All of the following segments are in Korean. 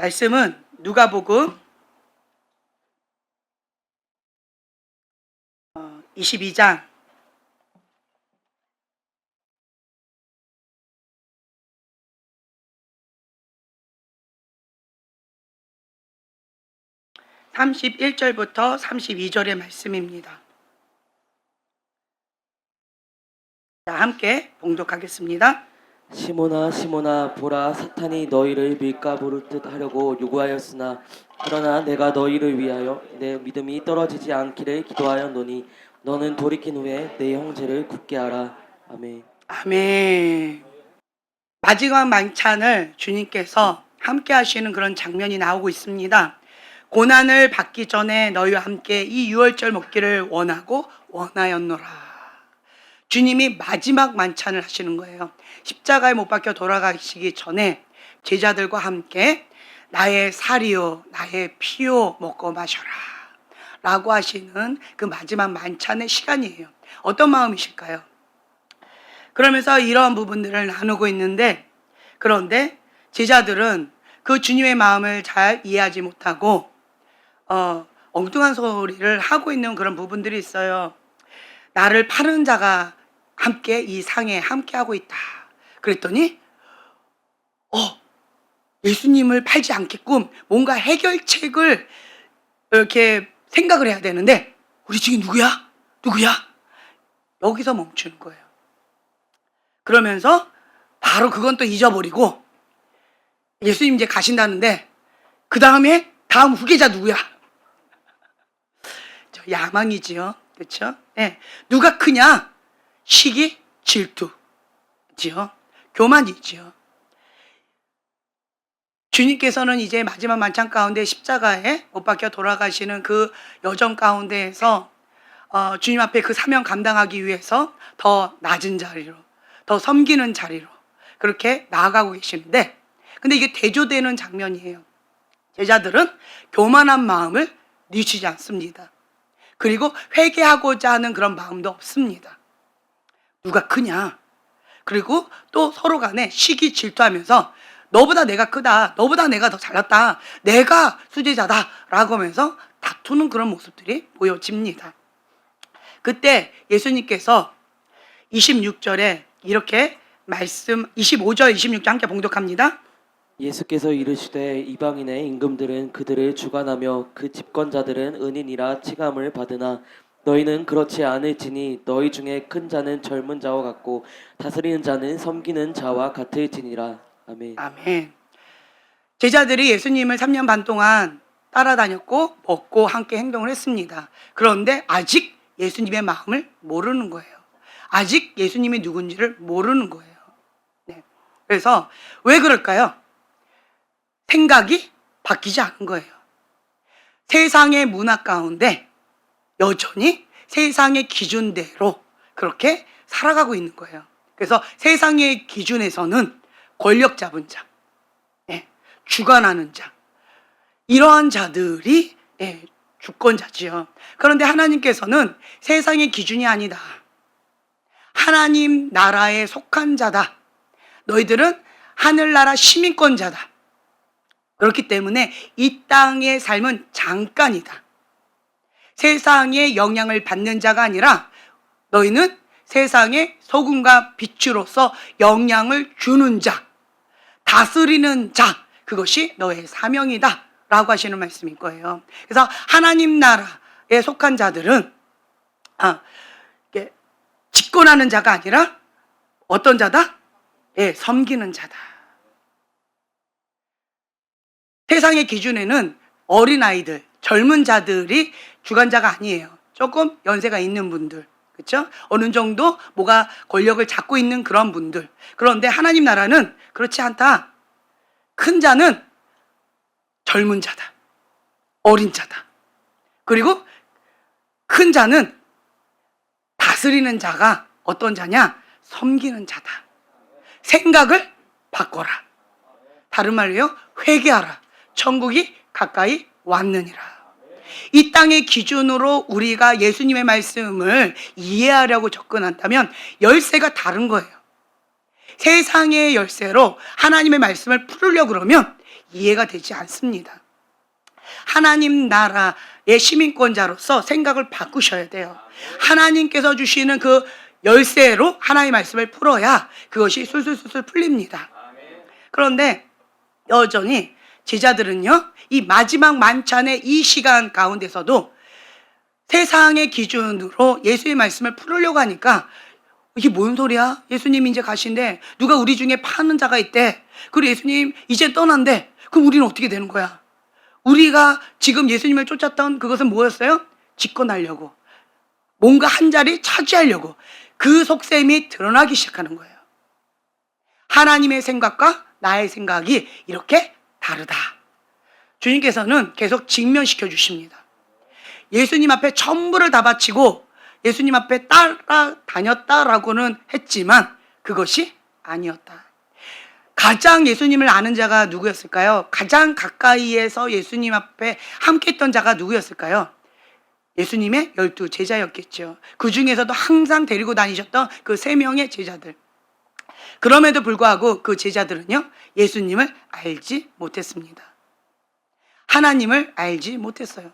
말씀은 누가복음 22장 31절부터 32절의 말씀입니다. 자, 함께 봉독하겠습니다. 시몬아 시몬아 보라 사탄이 너희를 밀가부를 하려고 요구하였으나 그러나 내가 너희를 위하여 내 믿음이 떨어지지 않기를 기도하였노니 너는 돌이킨 후에 내 형제를 굳게 하라. 아멘. 아멘. 마지막 만찬을 주님께서 함께 하시는 그런 장면이 나오고 있습니다. 고난을 받기 전에 너희와 함께 이 유월절 먹기를 원하고 원하였노라. 주님이 마지막 만찬을 하시는 거예요. 십자가에 못 박혀 돌아가시기 전에 제자들과 함께 나의 살이요 나의 피요 먹고 마셔라 라고 하시는 그 마지막 만찬의 시간이에요. 어떤 마음이실까요? 그러면서 이러한 부분들을 나누고 있는데, 그런데 제자들은 그 주님의 마음을 잘 이해하지 못하고 엉뚱한 소리를 하고 있는 그런 부분들이 있어요. 나를 파는 자가 함께 이 상에 함께 하고 있다. 그랬더니 예수님을 팔지 않겠군. 뭔가 해결책을 이렇게 생각을 해야 되는데 우리 지금 누구야? 여기서 멈추는 거예요. 그러면서 바로 그건 또 잊어버리고 예수님 이제 가신다는데 그 다음에 다음 후계자 누구야? 저 야망이지요. 그렇죠? 네. 누가 크냐? 시기, 질투지요. 교만이지요. 주님께서는 이제 마지막 만찬 가운데 십자가에 못 박혀 돌아가시는 그 여정 가운데에서 주님 앞에 그 사명 감당하기 위해서 더 낮은 자리로, 더 섬기는 자리로 그렇게 나아가고 계시는데, 근데 이게 대조되는 장면이에요. 제자들은 교만한 마음을 늦추지 않습니다. 그리고 회개하고자 하는 그런 마음도 없습니다. 누가 크냐? 그리고 또 서로 간에 시기 질투하면서 너보다 내가 크다, 너보다 내가 더 잘났다, 내가 수제자다 라고 하면서 다투는 그런 모습들이 보여집니다. 그때 예수님께서 26절에 이렇게 말씀, 25절 26절 함께 봉독합니다. 예수께서 이르시되 이방인의 임금들은 그들을 주관하며 그 집권자들은 은인이라 칭함을 받으나 너희는 그렇지 않을지니 너희 중에 큰 자는 젊은 자와 같고 다스리는 자는 섬기는 자와 같을지니라. 아멘. 아멘. 제자들이 예수님을 3년 반 동안 따라다녔고 먹고 함께 행동을 했습니다. 그런데 아직 예수님의 마음을 모르는 거예요. 아직 예수님이 누군지를 모르는 거예요. 네. 그래서 왜 그럴까요? 생각이 바뀌지 않은 거예요. 세상의 문화 가운데 여전히 세상의 기준대로 그렇게 살아가고 있는 거예요. 그래서 세상의 기준에서는 권력 잡은 자, 주관하는 자, 이러한 자들이 주권자지요. 그런데 하나님께서는 세상의 기준이 아니다. 하나님 나라에 속한 자다. 너희들은 하늘나라 시민권자다. 그렇기 때문에 이 땅의 삶은 잠깐이다. 세상의 영향을 받는 자가 아니라 너희는 세상의 소금과 빛으로서 영향을 주는 자, 다스리는 자, 그것이 너의 사명이다 라고 하시는 말씀인 거예요. 그래서 하나님 나라에 속한 자들은 집권하는 자가 아니라 어떤 자다? 섬기는 자다. 세상의 기준에는 어린아이들, 젊은 자들이 주관자가 아니에요. 조금 연세가 있는 분들, 그렇죠? 어느 정도 뭐가 권력을 잡고 있는 그런 분들. 그런데 하나님 나라는 그렇지 않다. 큰 자는 젊은 자다, 어린 자다. 그리고 큰 자는 다스리는 자가 어떤 자냐? 섬기는 자다. 생각을 바꿔라. 다른 말로요, 회개하라. 천국이 가까이 왔느니라. 이 땅의 기준으로 우리가 예수님의 말씀을 이해하려고 접근한다면 열쇠가 다른 거예요. 세상의 열쇠로 하나님의 말씀을 풀으려고 그러면 이해가 되지 않습니다. 하나님 나라의 시민권자로서 생각을 바꾸셔야 돼요. 하나님께서 주시는 그 열쇠로 하나님의 말씀을 풀어야 그것이 술술술술 풀립니다. 그런데 여전히 제자들은요, 이 마지막 만찬의 이 시간 가운데서도 세상의 기준으로 예수의 말씀을 풀으려고 하니까 이게 뭔 소리야? 예수님 이제 가신대. 누가 우리 중에 파는 자가 있대. 그리고 예수님 이제 떠난대. 그럼 우리는 어떻게 되는 거야? 우리가 지금 예수님을 쫓았던 그것은 뭐였어요? 집권하려고. 뭔가 한 자리 차지하려고. 그 속셈이 드러나기 시작하는 거예요. 하나님의 생각과 나의 생각이 이렇게 다르다. 주님께서는 계속 직면시켜 주십니다. 예수님 앞에 전부를 다 바치고 예수님 앞에 따라다녔다라고는 했지만 그것이 아니었다. 가장 예수님을 아는 자가 누구였을까요? 가장 가까이에서 예수님 앞에 함께 했던 자가 누구였을까요? 예수님의 12 제자였겠죠. 그 중에서도 항상 데리고 다니셨던 그 3명의 제자들. 그럼에도 불구하고 그 제자들은요, 예수님을 알지 못했습니다. 하나님을 알지 못했어요.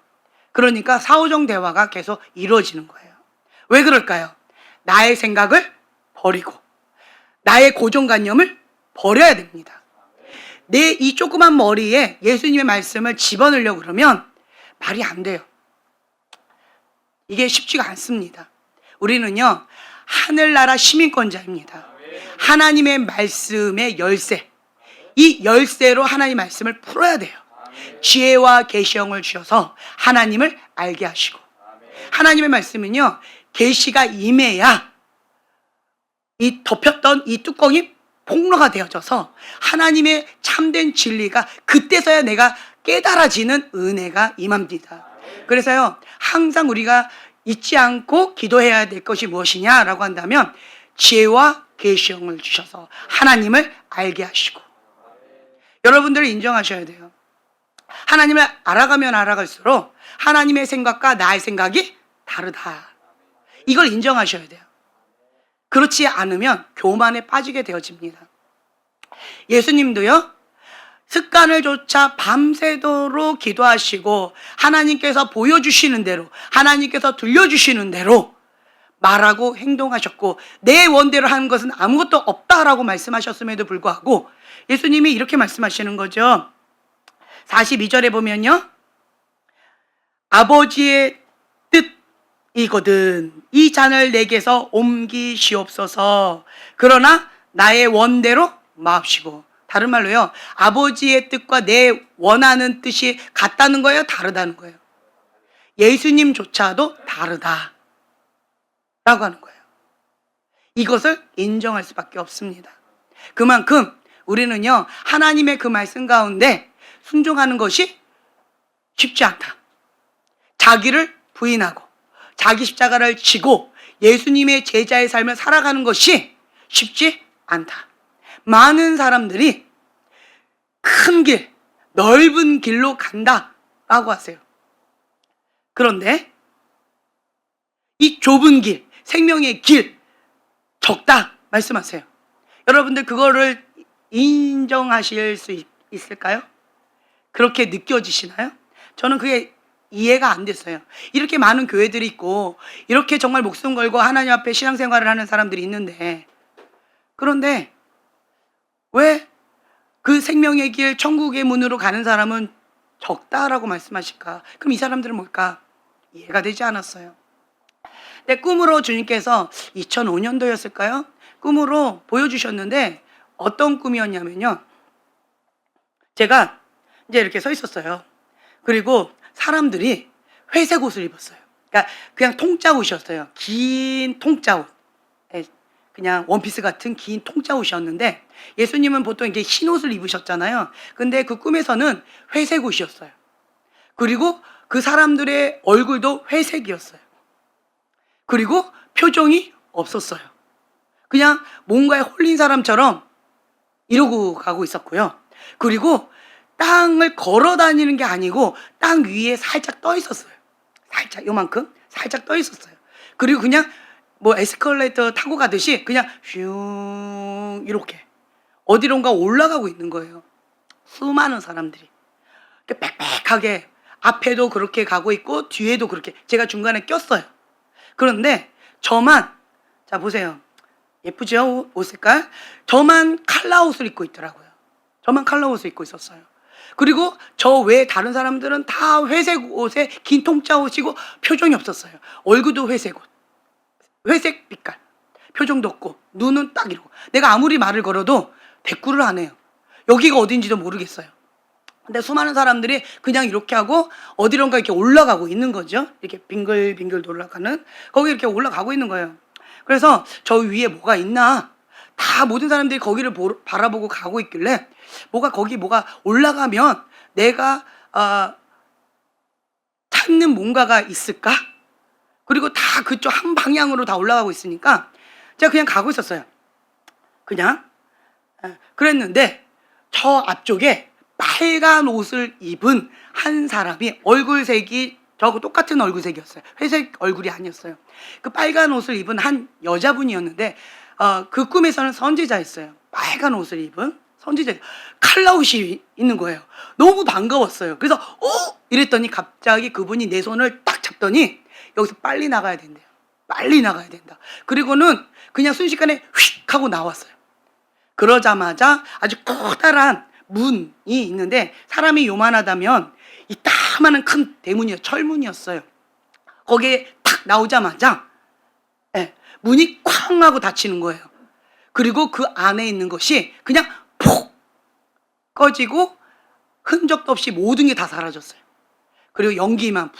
그러니까 사오정 대화가 계속 이루어지는 거예요. 왜 그럴까요? 나의 생각을 버리고 나의 고정관념을 버려야 됩니다. 내 이 조그만 머리에 예수님의 말씀을 집어넣으려고 그러면 말이 안 돼요. 이게 쉽지가 않습니다. 우리는요, 하늘나라 시민권자입니다. 하나님의 말씀의 열쇠, 이 열쇠로 하나님의 말씀을 풀어야 돼요. 지혜와 계시형을 주셔서 하나님을 알게 하시고, 하나님의 말씀은요, 계시가 임해야 이 덮였던 이 뚜껑이 폭로가 되어져서 하나님의 참된 진리가 그때서야 내가 깨달아지는 은혜가 임합니다. 그래서요, 항상 우리가 잊지 않고 기도해야 될 것이 무엇이냐라고 한다면 지혜와 계시형을 주셔서 하나님을 알게 하시고, 여러분들을 인정하셔야 돼요. 하나님을 알아가면 알아갈수록 하나님의 생각과 나의 생각이 다르다. 이걸 인정하셔야 돼요. 그렇지 않으면 교만에 빠지게 되어집니다. 예수님도요, 습관을 조차 밤새도록 기도하시고 하나님께서 보여주시는 대로, 하나님께서 들려주시는 대로 말하고 행동하셨고, 내 원대로 하는 것은 아무것도 없다라고 말씀하셨음에도 불구하고 예수님이 이렇게 말씀하시는 거죠. 42절에 보면요, 아버지의 뜻이거든 이 잔을 내게서 옮기시옵소서. 그러나 나의 원대로 마옵시고. 다른 말로요, 아버지의 뜻과 내 원하는 뜻이 같다는 거예요, 다르다는 거예요? 예수님조차도 다르다 라고 하는 거예요. 이것을 인정할 수밖에 없습니다. 그만큼 우리는요, 하나님의 그 말씀 가운데 순종하는 것이 쉽지 않다. 자기를 부인하고 자기 십자가를 지고 예수님의 제자의 삶을 살아가는 것이 쉽지 않다. 많은 사람들이 큰 길, 넓은 길로 간다라고 하세요. 그런데 이 좁은 길, 생명의 길, 적다 말씀하세요. 여러분들 그거를 인정하실 수 있을까요? 그렇게 느껴지시나요? 저는 그게 이해가 안 됐어요. 이렇게 많은 교회들이 있고 이렇게 정말 목숨 걸고 하나님 앞에 신앙생활을 하는 사람들이 있는데, 그런데 왜 그 생명의 길, 천국의 문으로 가는 사람은 적다라고 말씀하실까? 그럼 이 사람들은 뭘까? 이해가 되지 않았어요. 내 꿈으로 주님께서 2005년도였을까요? 꿈으로 보여주셨는데 어떤 꿈이었냐면요, 제가 이제 이렇게 서 있었어요. 그리고 사람들이 회색 옷을 입었어요. 그러니까 그냥 통짜 옷이었어요. 긴 통짜 옷. 그냥 원피스 같은 긴 통짜 옷이었는데 예수님은 보통 이게 흰 옷을 입으셨잖아요. 근데 그 꿈에서는 회색 옷이었어요. 그리고 그 사람들의 얼굴도 회색이었어요. 그리고 표정이 없었어요. 그냥 뭔가에 홀린 사람처럼 이러고 가고 있었고요. 그리고 땅을 걸어 다니는 게 아니고 땅 위에 살짝 떠 있었어요. 살짝 요만큼 살짝 떠 있었어요. 그리고 그냥 뭐 에스컬레이터 타고 가듯이 그냥 슝 이렇게 어디론가 올라가고 있는 거예요. 수많은 사람들이 이렇게 빽빽하게 앞에도 그렇게 가고 있고 뒤에도 그렇게, 제가 중간에 꼈어요. 그런데 저만, 자 보세요. 예쁘죠? 옷 색깔? 저만 칼라 옷을 입고 있더라고요. 저만 칼라 옷을 입고 있었어요. 그리고 저 외에 다른 사람들은 다 회색 옷에 긴 통짜 옷이고 표정이 없었어요. 얼굴도 회색 옷, 회색 빛깔, 표정도 없고 눈은 딱 이러고, 내가 아무리 말을 걸어도 대꾸를 안 해요. 여기가 어딘지도 모르겠어요. 근데 수많은 사람들이 그냥 이렇게 하고 어디론가 이렇게 올라가고 있는 거죠. 이렇게 빙글빙글 돌아가는, 거기 이렇게 올라가고 있는 거예요. 그래서 저 위에 뭐가 있나, 다 모든 사람들이 거기를 바라보고 가고 있길래 거기 뭐가 올라가면 내가 찾는 뭔가가 있을까? 그리고 다 그쪽 한 방향으로 다 올라가고 있으니까 제가 그냥 가고 있었어요. 그냥. 그랬는데 저 앞쪽에 빨간 옷을 입은 한 사람이, 얼굴색이 저하고 똑같은 얼굴색이었어요. 회색 얼굴이 아니었어요. 그 빨간 옷을 입은 한 여자분이었는데 그 꿈에서는 선지자였어요. 빨간 옷을 입은 선지자, 칼라 옷이 있는 거예요. 너무 반가웠어요. 그래서 이랬더니 갑자기 그분이 내 손을 딱 잡더니 여기서 빨리 나가야 된대요. 빨리 나가야 된다. 그리고는 그냥 순식간에 휙 하고 나왔어요. 그러자마자 아주 커다란 문이 있는데, 사람이 요만하다면 이따만한 큰 대문이요, 철문이었어요. 거기에 탁 나오자마자 문이 쾅 하고 닫히는 거예요. 그리고 그 안에 있는 것이 그냥 폭 꺼지고 흔적도 없이 모든 게 다 사라졌어요. 그리고 연기만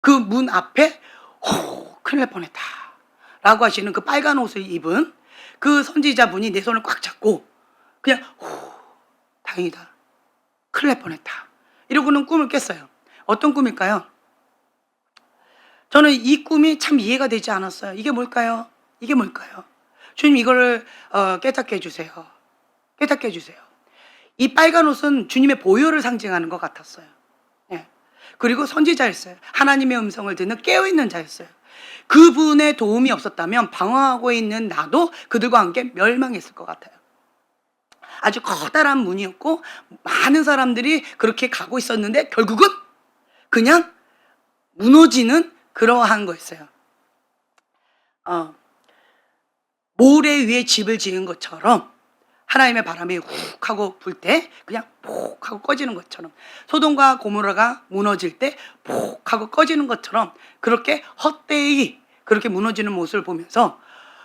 그 문 앞에 큰일 날 뻔했다 라고 하시는 그 빨간 옷을 입은 그 선지자분이 내 손을 꽉 잡고 그냥 다행이다, 큰일 날 뻔했다 이러고는 꿈을 깼어요. 어떤 꿈일까요? 저는 이 꿈이 참 이해가 되지 않았어요. 이게 뭘까요? 이게 뭘까요? 주님, 이거를 깨닫게 해주세요. 깨닫게 해주세요. 이 빨간 옷은 주님의 보혈을 상징하는 것 같았어요. 그리고 선지자였어요. 하나님의 음성을 듣는 깨어있는 자였어요. 그분의 도움이 없었다면 방황하고 있는 나도 그들과 함께 멸망했을 것 같아요. 아주 커다란 문이었고 많은 사람들이 그렇게 가고 있었는데 결국은 그냥 무너지는 그러한 거였어요. 모래 위에 집을 지은 것처럼 하나님의 바람이 훅 하고 불 때 그냥 폭 하고 꺼지는 것처럼, 소돔과 고모라가 무너질 때 폭 하고 꺼지는 것처럼 그렇게 헛되이 그렇게 무너지는 모습을 보면서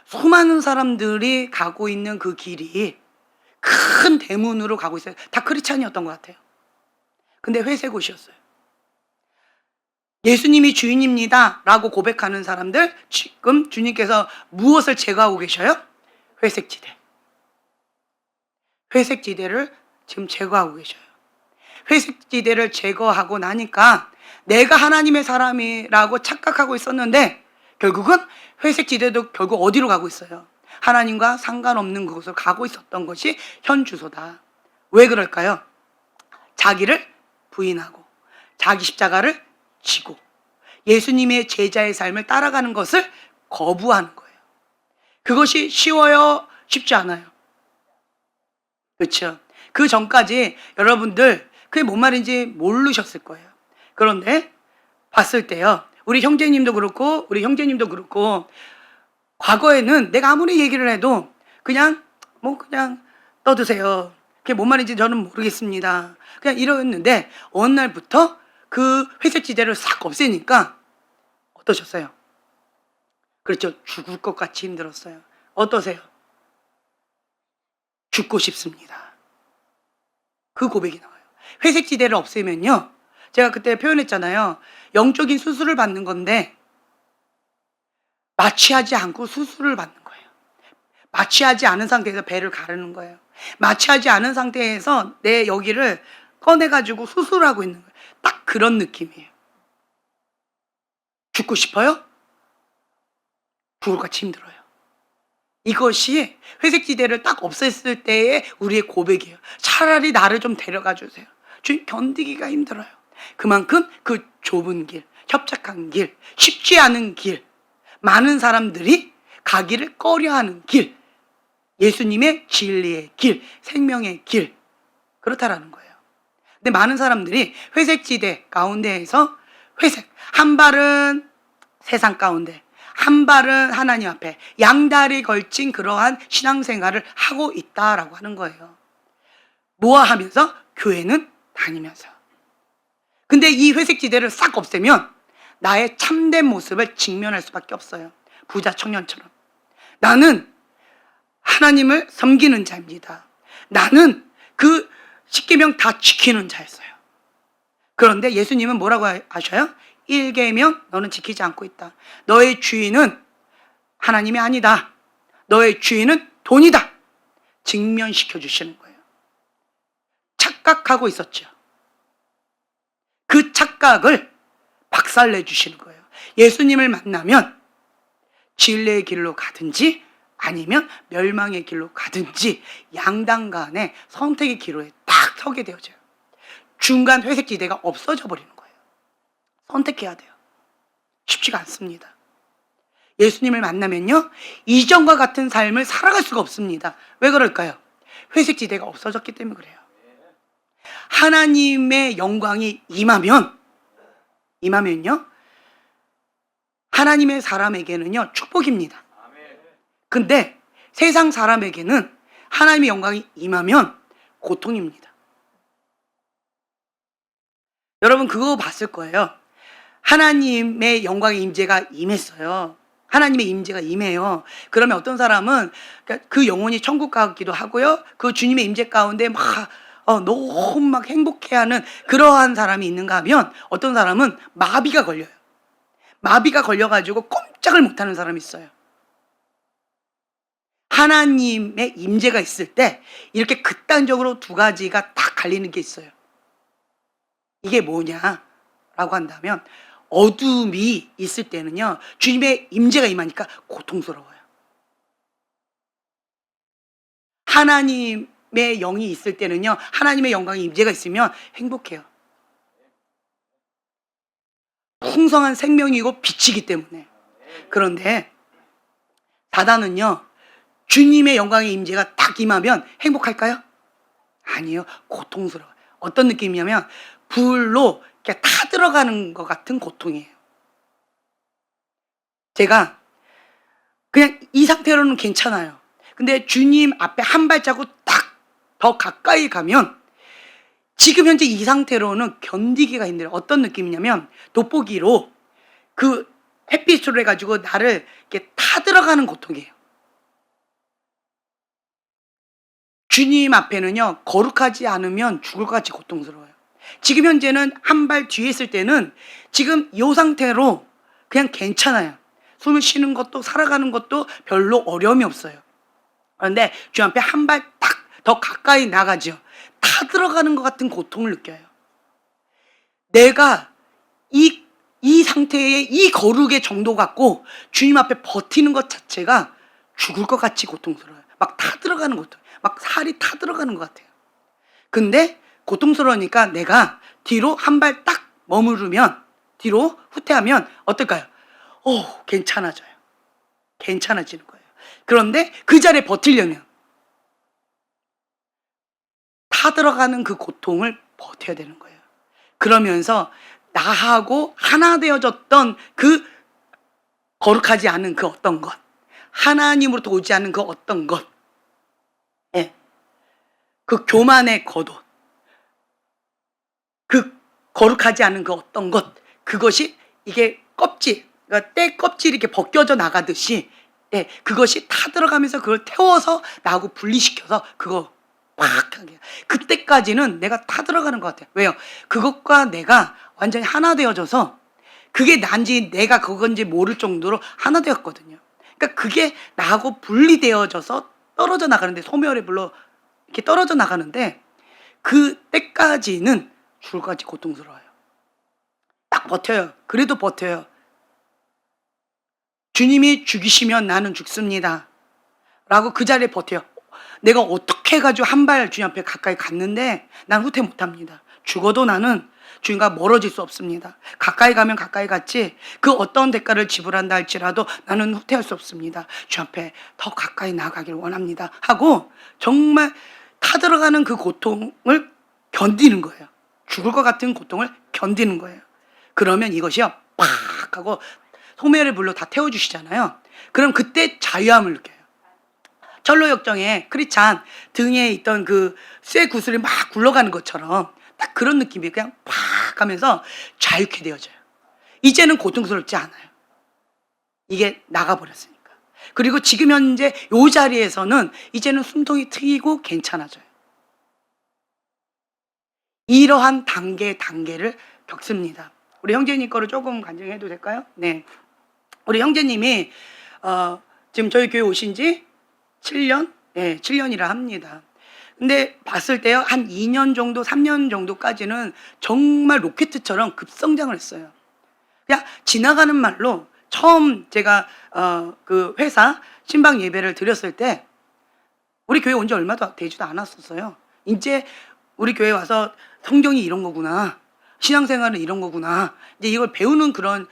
수많은 사람들이 가고 있는 그 길이 큰 대문으로 가고 있어요. 다 크리스찬이었던 것 같아요. 근데 회색 옷이었어요. 예수님이 주인입니다 라고 고백하는 사람들, 지금 주님께서 무엇을 제거하고 계셔요? 회색 지대. 회색 지대를 지금 제거하고 계셔요. 회색 지대를 제거하고 나니까 내가 하나님의 사람이라고 착각하고 있었는데 결국은 회색 지대도 결국 어디로 가고 있어요? 하나님과 상관없는 그곳으로 가고 있었던 것이 현 주소다. 왜 그럴까요? 자기를 부인하고 자기 십자가를 지고 예수님의 제자의 삶을 따라가는 것을 거부하는 거예요. 그것이 쉬워요? 쉽지 않아요. 그렇죠? 그 전까지 여러분들 그게 뭔 말인지 모르셨을 거예요. 그런데 봤을 때요, 우리 형제님도 그렇고 과거에는 내가 아무리 얘기를 해도 그냥 떠드세요. 그게 뭔 말인지 저는 모르겠습니다. 그냥 이러는데 어느 날부터 그 회색 지대를 싹 없애니까 어떠셨어요? 그렇죠. 죽을 것 같이 힘들었어요. 어떠세요? 죽고 싶습니다. 그 고백이 나와요. 회색 지대를 없애면요, 제가 그때 표현했잖아요. 영적인 수술을 받는 건데 마취하지 않고 수술을 받는 거예요. 마취하지 않은 상태에서 배를 가르는 거예요. 마취하지 않은 상태에서 내 여기를 꺼내가지고 수술하고 있는 거예요. 딱 그런 느낌이에요. 죽고 싶어요? 죽을 것 같이 힘들어요. 이것이 회색지대를 딱 없앴을 때의 우리의 고백이에요. 차라리 나를 좀 데려가 주세요. 주님, 견디기가 힘들어요. 그만큼 그 좁은 길, 협착한 길, 쉽지 않은 길, 많은 사람들이 가기를 꺼려하는 길, 예수님의 진리의 길, 생명의 길, 그렇다라는 거예요. 근데 많은 사람들이 회색지대 가운데에서 회색, 한 발은 세상 가운데, 한 발은 하나님 앞에 양다리 걸친 그러한 신앙생활을 하고 있다라고 하는 거예요. 뭐하 하면서? 교회는 다니면서. 근데 이 회색지대를 싹 없애면 나의 참된 모습을 직면할 수밖에 없어요. 부자 청년처럼. 나는 하나님을 섬기는 자입니다. 나는 그 십계명 다 지키는 자였어요. 그런데 예수님은 뭐라고 하셔요? 1계명 너는 지키지 않고 있다. 너의 주인은 하나님이 아니다. 너의 주인은 돈이다. 직면시켜 주시는 거예요. 착각하고 있었죠. 그 착각을 박살내 주시는 거예요. 예수님을 만나면 진리의 길로 가든지 아니면 멸망의 길로 가든지 양당 간에 선택의 기로에 딱 서게 되어져요. 중간 회색지대가 없어져 버리는 거예요. 선택해야 돼요. 쉽지가 않습니다. 예수님을 만나면요, 이전과 같은 삶을 살아갈 수가 없습니다. 왜 그럴까요? 회색지대가 없어졌기 때문에 그래요. 하나님의 영광이 임하면요, 하나님의 사람에게는요 축복입니다. 근데 세상 사람에게는 하나님의 영광이 임하면 고통입니다. 여러분 그거 봤을 거예요. 하나님의 영광의 임재가 임했어요. 하나님의 임재가 임해요. 그러면 어떤 사람은 그 영혼이 천국 가기도 하고요, 그 주님의 임재 가운데 막 너무 막 행복해하는 그러한 사람이 있는가 하면 어떤 사람은 마비가 걸려요. 마비가 걸려가지고 꼼짝을 못하는 사람이 있어요. 하나님의 임재가 있을 때 이렇게 극단적으로 두 가지가 딱 갈리는 게 있어요. 이게 뭐냐라고 한다면, 어둠이 있을 때는요 주님의 임재가 임하니까 고통스러워요. 하나님의 영이 있을 때는요 하나님의 영광의 임재가 있으면 행복해요. 풍성한 생명이고 빛이기 때문에. 그런데 사단은요 주님의 영광의 임재가 딱 임하면 행복할까요? 아니에요. 고통스러워요. 어떤 느낌이냐면 불로 이렇게 타들어가는 것 같은 고통이에요. 제가 그냥 이 상태로는 괜찮아요. 근데 주님 앞에 한 발자국 딱 더 가까이 가면 지금 현재 이 상태로는 견디기가 힘들어요. 어떤 느낌이냐면 돋보기로 그 햇빛으로 해가지고 나를 이렇게 타들어가는 고통이에요. 주님 앞에는요 거룩하지 않으면 죽을 것 같이 고통스러워요. 지금 현재는 한 발 뒤에 있을 때는 지금 이 상태로 그냥 괜찮아요. 숨을 쉬는 것도 살아가는 것도 별로 어려움이 없어요. 그런데 주님 앞에 한 발 딱 더 가까이 나가죠. 타들어가는 것 같은 고통을 느껴요. 내가 이 상태의 이 거룩의 정도 갖고 주님 앞에 버티는 것 자체가 죽을 것 같이 고통스러워요. 막 타들어가는 고통, 막 살이 타들어가는 것 같아요. 근데 고통스러우니까 내가 뒤로 한 발 딱 머무르면, 뒤로 후퇴하면 어떨까요? 괜찮아져요. 괜찮아지는 거예요. 그런데 그 자리에 버티려면 타들어가는 그 고통을 버텨야 되는 거예요. 그러면서 나하고 하나 되어졌던 그 거룩하지 않은 그 어떤 것, 하나님으로부터 오지 않은 그 어떤 것, 그 교만의 겉옷, 그 거룩하지 않은 그 어떤 것, 그것이 이게 껍질, 그러니까 때 껍질이 이렇게 벗겨져 나가듯이, 그것이 타들어가면서 그걸 태워서 나하고 분리시켜서 그거 팍 하게. 그때까지는 내가 타들어가는 것 같아요. 왜요? 그것과 내가 완전히 하나 되어져서 그게 난지 내가 그건지 모를 정도로 하나 되었거든요. 그러니까 그게 나하고 분리되어져서 떨어져 나가는데, 소멸의 불로 이렇게 떨어져 나가는데, 그 때까지는 죽을 것 같이 고통스러워요. 딱 버텨요. 그래도 버텨요. 주님이 죽이시면 나는 죽습니다 라고 그 자리에 버텨요. 내가 어떻게 해가지고 한 발 주님 앞에 가까이 갔는데 난 후퇴 못합니다. 죽어도 나는 주님과 멀어질 수 없습니다. 가까이 가면 가까이 갔지 그 어떤 대가를 지불한다 할지라도 나는 후퇴할 수 없습니다. 주 앞에 더 가까이 나아가길 원합니다 하고 정말 타들어가는 그 고통을 견디는 거예요. 죽을 것 같은 고통을 견디는 거예요. 그러면 이것이요 팍 하고 소매를 불로 다 태워주시잖아요. 그럼 그때 자유함을 느껴요. 철로역정에 크리찬 등에 있던 그 쇠 구슬이 막 굴러가는 것처럼 딱 그런 느낌이 그냥 팍 하면서 자유케 되어져요. 이제는 고통스럽지 않아요. 이게 나가버렸으니까. 그리고 지금 현재 이 자리에서는 이제는 숨통이 트이고 괜찮아져요. 이러한 단계를 겪습니다. 우리 형제님 거를 조금 간증해도 될까요? 네. 우리 형제님이 지금 저희 교회 오신 지 7년? 네, 7년이라 합니다. 근데 봤을 때요, 한 2년 정도, 3년 정도까지는 정말 로켓처럼 급성장을 했어요. 그냥 지나가는 말로 처음 제가 그 회사 신방 예배를 드렸을 때 우리 교회 온 지 얼마도 되지도 않았었어요. 이제 우리 교회 와서 성경이 이런 거구나, 신앙생활은 이런 거구나, 이제 이걸 배우는 그런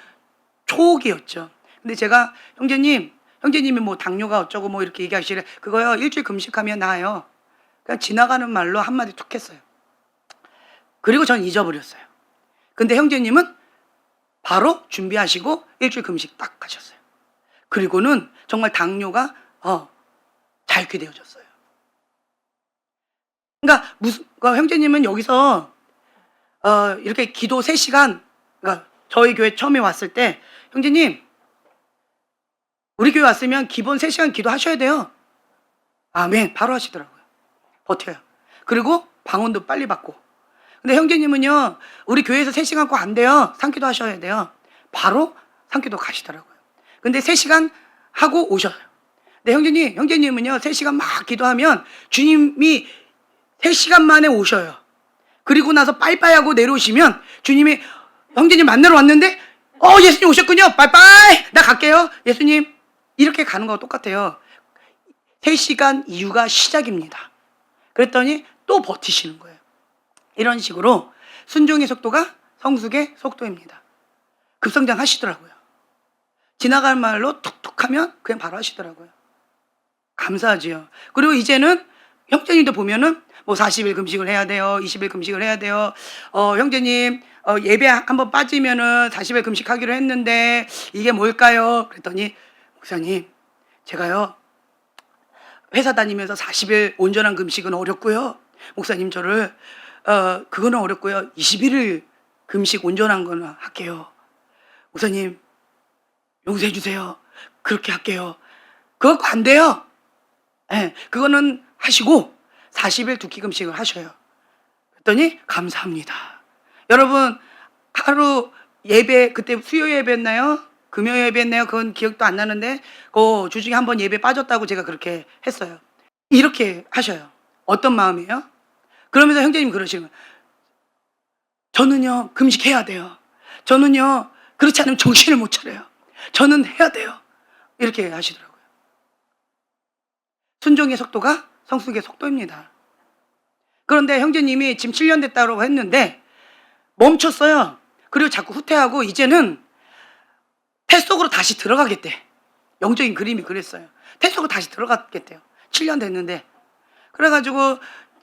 초기였죠. 근데 제가 형제님이 뭐 당뇨가 어쩌고 뭐 이렇게 얘기하시래. 그거요, 일주일 금식하면 나아요. 그냥 지나가는 말로 한마디 툭 했어요. 그리고 전 잊어버렸어요. 근데 형제님은 바로 준비하시고 일주일 금식 딱 하셨어요. 그리고는 정말 당뇨가 자유케 되어졌어요. 그러니까 형제님은 여기서 이렇게 기도 3시간, 그러니까 저희 교회 처음에 왔을 때 형제님 우리 교회 왔으면 기본 3시간 기도하셔야 돼요. 아멘. 바로 하시더라고요. 버텨요. 그리고 방언도 빨리 받고. 근데 형제님은요, 우리 교회에서 3시간 꼭 안 돼요. 산기도 하셔야 돼요. 바로 산기도 가시더라고요. 근데 3시간 하고 오셔요. 근데 형제님은요, 3시간 막 기도하면 주님이 3시간 만에 오셔요. 그리고 나서 빠이빠이 하고 내려오시면 주님이 형제님 만나러 왔는데 예수님 오셨군요. 빠이빠이. 나 갈게요. 예수님. 이렇게 가는 거와 똑같아요. 3시간 이후가 시작입니다. 그랬더니 또 버티시는 거예요. 이런 식으로 순종의 속도가 성숙의 속도입니다. 급성장 하시더라고요. 지나갈 말로 툭툭 하면 그냥 바로 하시더라고요. 감사하지요. 그리고 이제는 형제님도 보면은 뭐 40일 금식을 해야 돼요. 20일 금식을 해야 돼요. 형제님 예배 한번 빠지면은 40일 금식하기로 했는데 이게 뭘까요? 그랬더니 목사님, 제가요 회사 다니면서 40일 온전한 금식은 어렵고요. 목사님 저를 그거는 어렵고요. 21일 금식 온전한 거는 할게요. 목사님 용서해 주세요. 그렇게 할게요. 그거 안 돼요. 네, 그거는 하시고 40일 두끼 금식을 하셔요. 그랬더니 감사합니다. 여러분 하루 예배, 그때 수요 예배였나요? 금요 예배였나요? 그건 기억도 안 나는데 그 주중에 한번 예배 빠졌다고 제가 그렇게 했어요. 이렇게 하셔요. 어떤 마음이에요? 그러면서 형제님 그러시는 거예요. 저는요 금식해야 돼요. 저는요 그렇지 않으면 정신을 못 차려요. 저는 해야 돼요. 이렇게 하시더라고요. 순종의 속도가 성숙의 속도입니다. 그런데 형제님이 지금 7년 됐다고 했는데 멈췄어요. 그리고 자꾸 후퇴하고 이제는 태 속으로 다시 들어가겠대. 영적인 그림이 그랬어요. 태 속으로 다시 들어가겠대요. 7년 됐는데. 그래가지고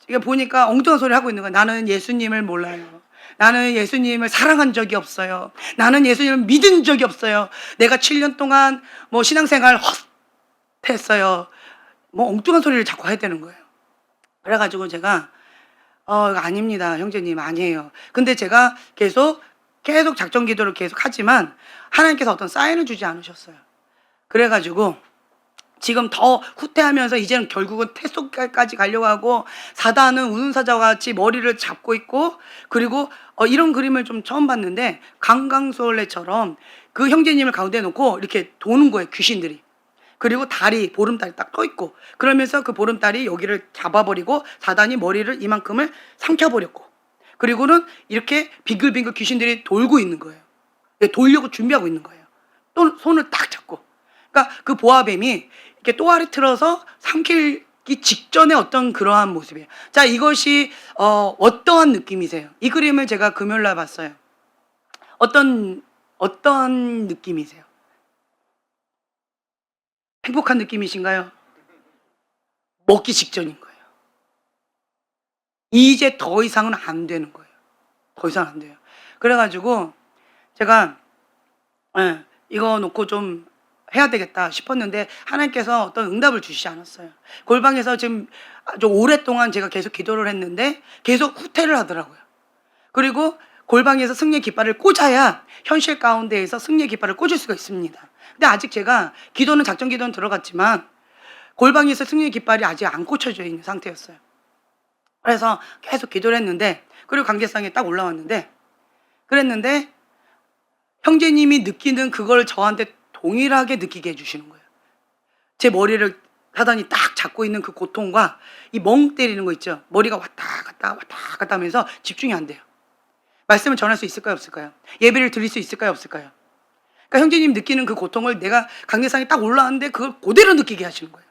이게 보니까 엉뚱한 소리 하고 있는 거예요. 나는 예수님을 몰라요. 나는 예수님을 사랑한 적이 없어요. 나는 예수님을 믿은 적이 없어요. 내가 7년 동안 뭐 신앙생활 헛했어요. 뭐 엉뚱한 소리를 자꾸 해야 되는 거예요. 그래가지고 제가 이거 아닙니다. 형제님 아니에요. 근데 제가 계속 작정 기도를 계속 하지만 하나님께서 어떤 사인을 주지 않으셨어요. 그래가지고 지금 더 후퇴하면서 이제는 결국은 태속까지 가려고 하고 사단은 우는 사자와 같이 머리를 잡고 있고 그리고 이런 그림을 좀 처음 봤는데 강강술래처럼 그 형제님을 가운데 놓고 이렇게 도는 거예요. 귀신들이. 그리고 보름달이 딱 떠 있고 그러면서 그 보름달이 여기를 잡아버리고 사단이 머리를 이만큼을 삼켜버렸고 그리고는 이렇게 빙글빙글 귀신들이 돌고 있는 거예요. 돌려고 준비하고 있는 거예요. 또 손을 딱 잡고. 그러니까 그 보아뱀이 이렇게 또아리 틀어서 삼킬 받기 직전에 어떤 그러한 모습이에요. 자, 이것이 어떠한 느낌이세요? 이 그림을 제가 금요일 날 봤어요. 어떤 느낌이세요? 행복한 느낌이신가요? 먹기 직전인 거예요. 이제 더 이상은 안 되는 거예요. 더 이상 안 돼요. 그래가지고 제가 이거 놓고 좀 해야 되겠다 싶었는데 하나님께서 어떤 응답을 주시지 않았어요. 골방에서 지금 아주 오랫동안 제가 계속 기도를 했는데 계속 후퇴를 하더라고요. 그리고 골방에서 승리의 깃발을 꽂아야 현실 가운데에서 승리의 깃발을 꽂을 수가 있습니다. 근데 아직 제가 기도는 작전 기도는 들어갔지만 골방에서 승리의 깃발이 아직 안 꽂혀져 있는 상태였어요. 그래서 계속 기도를 했는데 그리고 관계상에 딱 올라왔는데 그랬는데 형제님이 느끼는 그걸 저한테 동일하게 느끼게 해주시는 거예요. 제 머리를 사단이 딱 잡고 있는 그 고통과 이 멍 때리는 거 있죠. 머리가 왔다 갔다 하면서 집중이 안 돼요. 말씀을 전할 수 있을까요, 없을까요? 예배를 드릴 수 있을까요, 없을까요? 그러니까 형제님 느끼는 그 고통을 내가 강대상에 딱 올라왔는데 그걸 그대로 느끼게 하시는 거예요.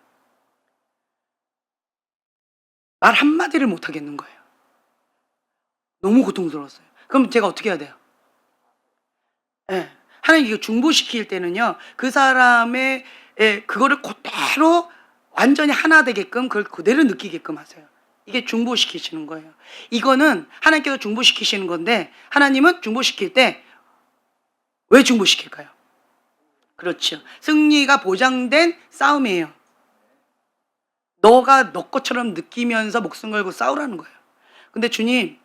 말 한마디를 못 하겠는 거예요. 너무 고통스러웠어요. 그럼 제가 어떻게 해야 돼요? 하나님 이거 중보시킬 때는요, 그 사람의 그거를 그대로 완전히 하나 되게끔 그걸 그대로 느끼게끔 하세요. 이게 중보시키시는 거예요. 이거는 하나님께서 중보시키시는 건데 하나님은 중보시킬 때 왜 중보시킬까요? 그렇죠. 승리가 보장된 싸움이에요. 너가 너 것처럼 느끼면서 목숨 걸고 싸우라는 거예요. 근데 주님,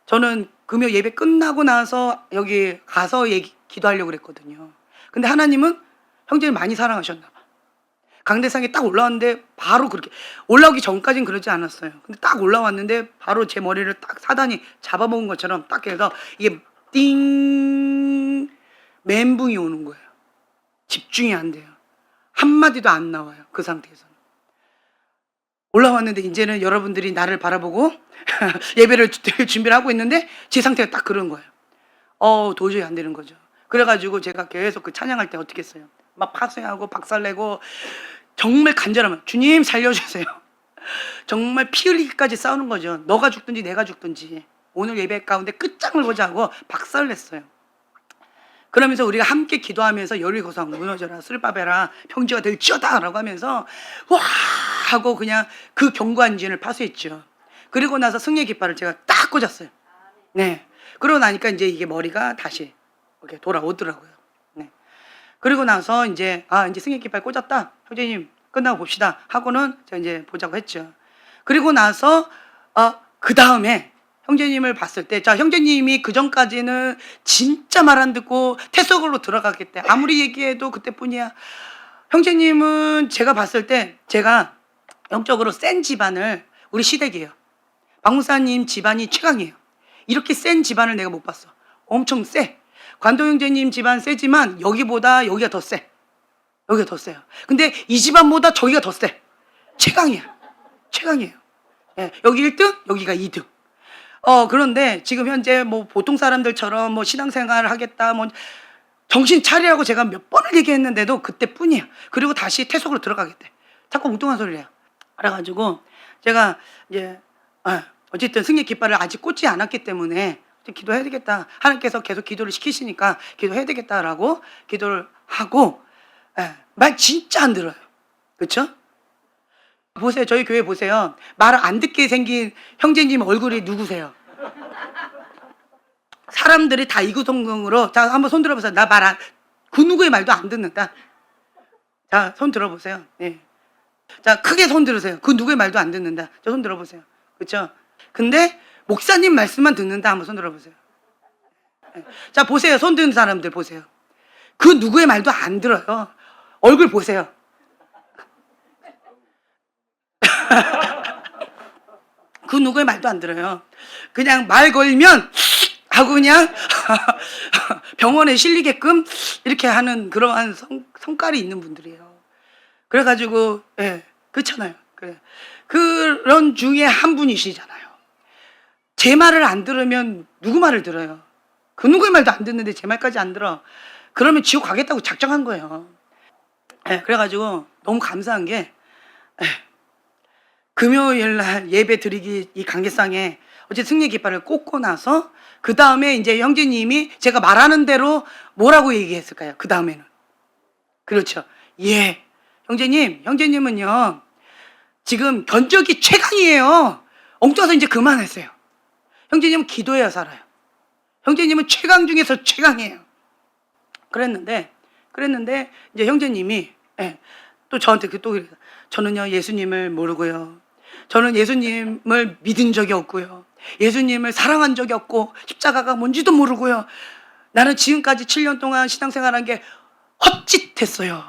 저는 금요 예배 끝나고 나서 여기 가서 기도하려고 그랬거든요. 근데 하나님은 형제를 많이 사랑하셨나 봐. 강대상에 딱 올라왔는데 바로 그렇게 올라오기 전까지는 그러지 않았어요. 근데 딱 올라왔는데 바로 제 머리를 딱 사단이 잡아먹은 것처럼 딱 해서 이게 띵 멘붕이 오는 거예요. 집중이 안 돼요. 한마디도 안 나와요. 그 상태에서는. 올라왔는데 이제는 여러분들이 나를 바라보고 예배를 준비를 하고 있는데 제 상태가 딱 그런 거예요. 도저히 안 되는 거죠. 그래가지고 제가 계속 그 찬양할 때 어떻게 했어요? 막 파쇄하고 박살내고 정말 간절하면 주님 살려주세요. 정말 피 흘리기까지 싸우는 거죠. 너가 죽든지 내가 죽든지 오늘 예배 가운데 끝장을 보자고 박살냈어요. 그러면서 우리가 함께 기도하면서 여리고성 무너져라 슬바베라 평지가 될지어다 라고 하면서 와 하고 그냥 그 견고한 진을 파쇄했죠. 그리고 나서 승리의 깃발을 제가 딱 꽂았어요. 네. 그러고 나니까 이제 이게 머리가 다시 이렇게 돌아오더라고요. 네. 그리고 나서 이제 이제 승리의 깃발 꽂았다. 형제님 끝나고 봅시다 하고는 제가 이제 보자고 했죠. 그리고 나서 그 다음에 형제님을 봤을 때, 자, 형제님이 그 전까지는 진짜 말 안 듣고 태석으로 들어가겠대. 아무리 얘기해도 그때뿐이야. 형제님은 제가 봤을 때, 제가 영적으로 센 집안을, 우리 시댁이에요. 박무사님 집안이 최강이에요. 이렇게 센 집안을 내가 못 봤어. 엄청 세. 관도 형제님 집안 세지만 여기보다 여기가 더 세. 여기가 더 세요. 근데 이 집안보다 저기가 더 세. 최강이야. 최강이에요. 예, 여기 1등, 여기가 2등. 그런데 지금 현재 뭐 보통 사람들처럼 뭐 신앙생활을 하겠다, 뭐 정신 차리라고 제가 몇 번을 얘기했는데도 그때뿐이야. 그리고 다시 태속으로 들어가겠대. 자꾸 엉뚱한 소리를 해요. 그래가지고 제가 이제 어쨌든 승리 깃발을 아직 꽂지 않았기 때문에 기도해야 되겠다. 하나님께서 계속 기도를 시키시니까 기도해야 되겠다라고 기도를 하고 말 진짜 안 들어요. 그렇죠? 보세요. 저희 교회 보세요. 말 안 듣게 생긴 형제님 얼굴이 누구세요? 사람들이 다 이구동성으로 자 한번 손 들어보세요. 나 말 안 그 누구의 말도 안 듣는다. 자, 손 들어보세요. 네. 자, 크게 손 들으세요. 그 누구의 말도 안 듣는다. 저 손 들어보세요. 그렇죠? 근데 목사님 말씀만 듣는다. 한번 손 들어보세요. 네. 자, 보세요. 손 드는 사람들 보세요. 그 누구의 말도 안 들어요. 얼굴 보세요. 그 누구의 말도 안 들어요. 그냥 말 걸면 하고 그냥 병원에 실리게끔 이렇게 하는 그러한 성깔이 있는 분들이에요. 그래가지고 그렇잖아요. 그런 중에 한 분이시잖아요. 제 말을 안 들으면 누구 말을 들어요? 그 누구의 말도 안 듣는데 제 말까지 안 들어. 그러면 지옥 가겠다고 작정한 거예요. 그래가지고 너무 감사한 게 금요일 날 예배 드리기 이 관계상에 어제 승리 깃발을 꽂고 나서 그 다음에 이제 형제님이 제가 말하는 대로 뭐라고 얘기했을까요? 그 다음에는. 그렇죠. 예. 형제님은요, 지금 견적이 최강이에요. 엉뚱해서 이제 그만했어요. 형제님은 기도해야 살아요. 형제님은 최강 중에서 최강이에요. 그랬는데 이제 형제님이 또 저한테 또 그래요. 저는요 예수님을 모르고요. 저는 예수님을 믿은 적이 없고요. 예수님을 사랑한 적이 없고 십자가가 뭔지도 모르고요. 나는 지금까지 7년 동안 신앙생활한 게 헛짓했어요.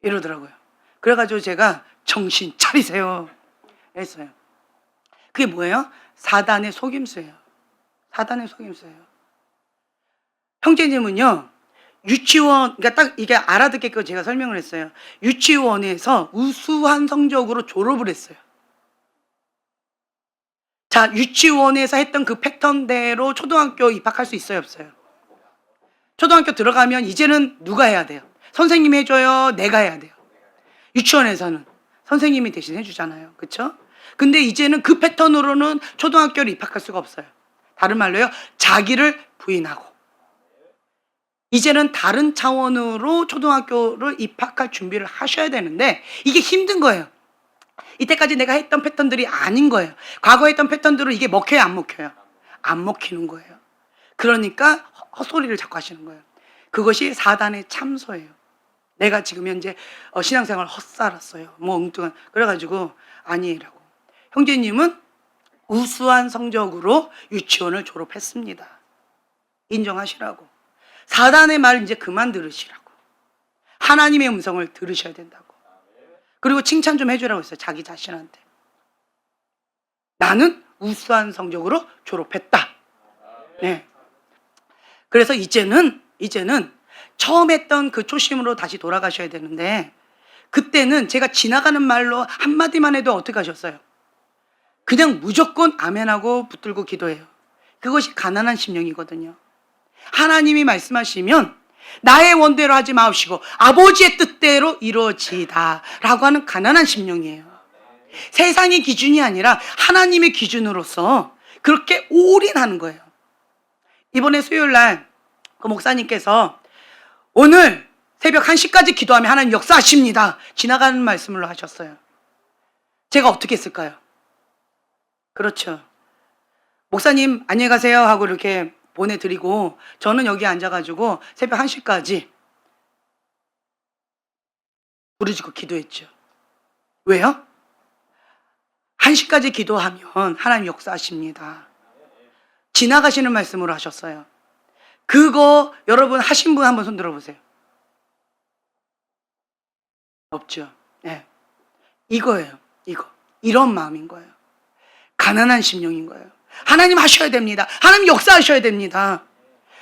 이러더라고요. 그래가지고 제가 정신 차리세요 했어요. 그게 뭐예요? 사단의 속임수예요. 사단의 속임수예요. 형제님은요 유치원, 그러니까 딱 이게 알아듣게끔 제가 설명을 했어요. 유치원에서 우수한 성적으로 졸업을 했어요. 자, 유치원에서 했던 그 패턴대로 초등학교 입학할 수 있어요, 없어요? 초등학교 들어가면 이제는 누가 해야 돼요? 선생님이 해줘요? 내가 해야 돼요? 유치원에서는 선생님이 대신 해주잖아요. 그쵸? 근데 이제는 그 패턴으로는 초등학교를 입학할 수가 없어요. 다른 말로요, 자기를 부인하고. 이제는 다른 차원으로 초등학교를 입학할 준비를 하셔야 되는데 이게 힘든 거예요. 이때까지 내가 했던 패턴들이 아닌 거예요. 과거에 했던 패턴들은 이게 먹혀요, 안 먹혀요? 안 먹히는 거예요. 그러니까 헛소리를 자꾸 하시는 거예요. 그것이 사단의 참소예요. 내가 지금 현재 신앙생활 헛살았어요. 뭐 엉뚱한. 그래가지고 아니라고. 형제님은 우수한 성적으로 유치원을 졸업했습니다. 인정하시라고. 사단의 말 이제 그만 들으시라고. 하나님의 음성을 들으셔야 된다고. 그리고 칭찬 좀 해주라고 했어요. 자기 자신한테. 나는 우수한 성적으로 졸업했다. 네. 그래서 이제는 처음 했던 그 초심으로 다시 돌아가셔야 되는데 그때는 제가 지나가는 말로 한마디만 해도 어떻게 하셨어요? 그냥 무조건 아멘하고 붙들고 기도해요. 그것이 가난한 심령이거든요. 하나님이 말씀하시면 나의 원대로 하지 마옵시고 아버지의 뜻대로 이루어지이다 라고 하는 가난한 심령이에요. 세상의 기준이 아니라 하나님의 기준으로서 그렇게 올인하는 거예요. 이번에 수요일 날 그 목사님께서 오늘 새벽 1시까지 기도하면 하나님 역사하십니다. 지나가는 말씀으로 하셨어요. 제가 어떻게 했을까요? 그렇죠. 목사님 안녕히 가세요 하고 이렇게 보내드리고 저는 여기 앉아가지고 새벽 1시까지 부르짖고 기도했죠. 왜요? 1시까지 기도하면 하나님 역사하십니다. 지나가시는 말씀으로 하셨어요. 그거 여러분 하신 분 한번 손 들어보세요. 없죠. 네. 이거예요. 이런 마음인 거예요. 가난한 심령인 거예요. 하나님 하셔야 됩니다. 하나님 역사하셔야 됩니다.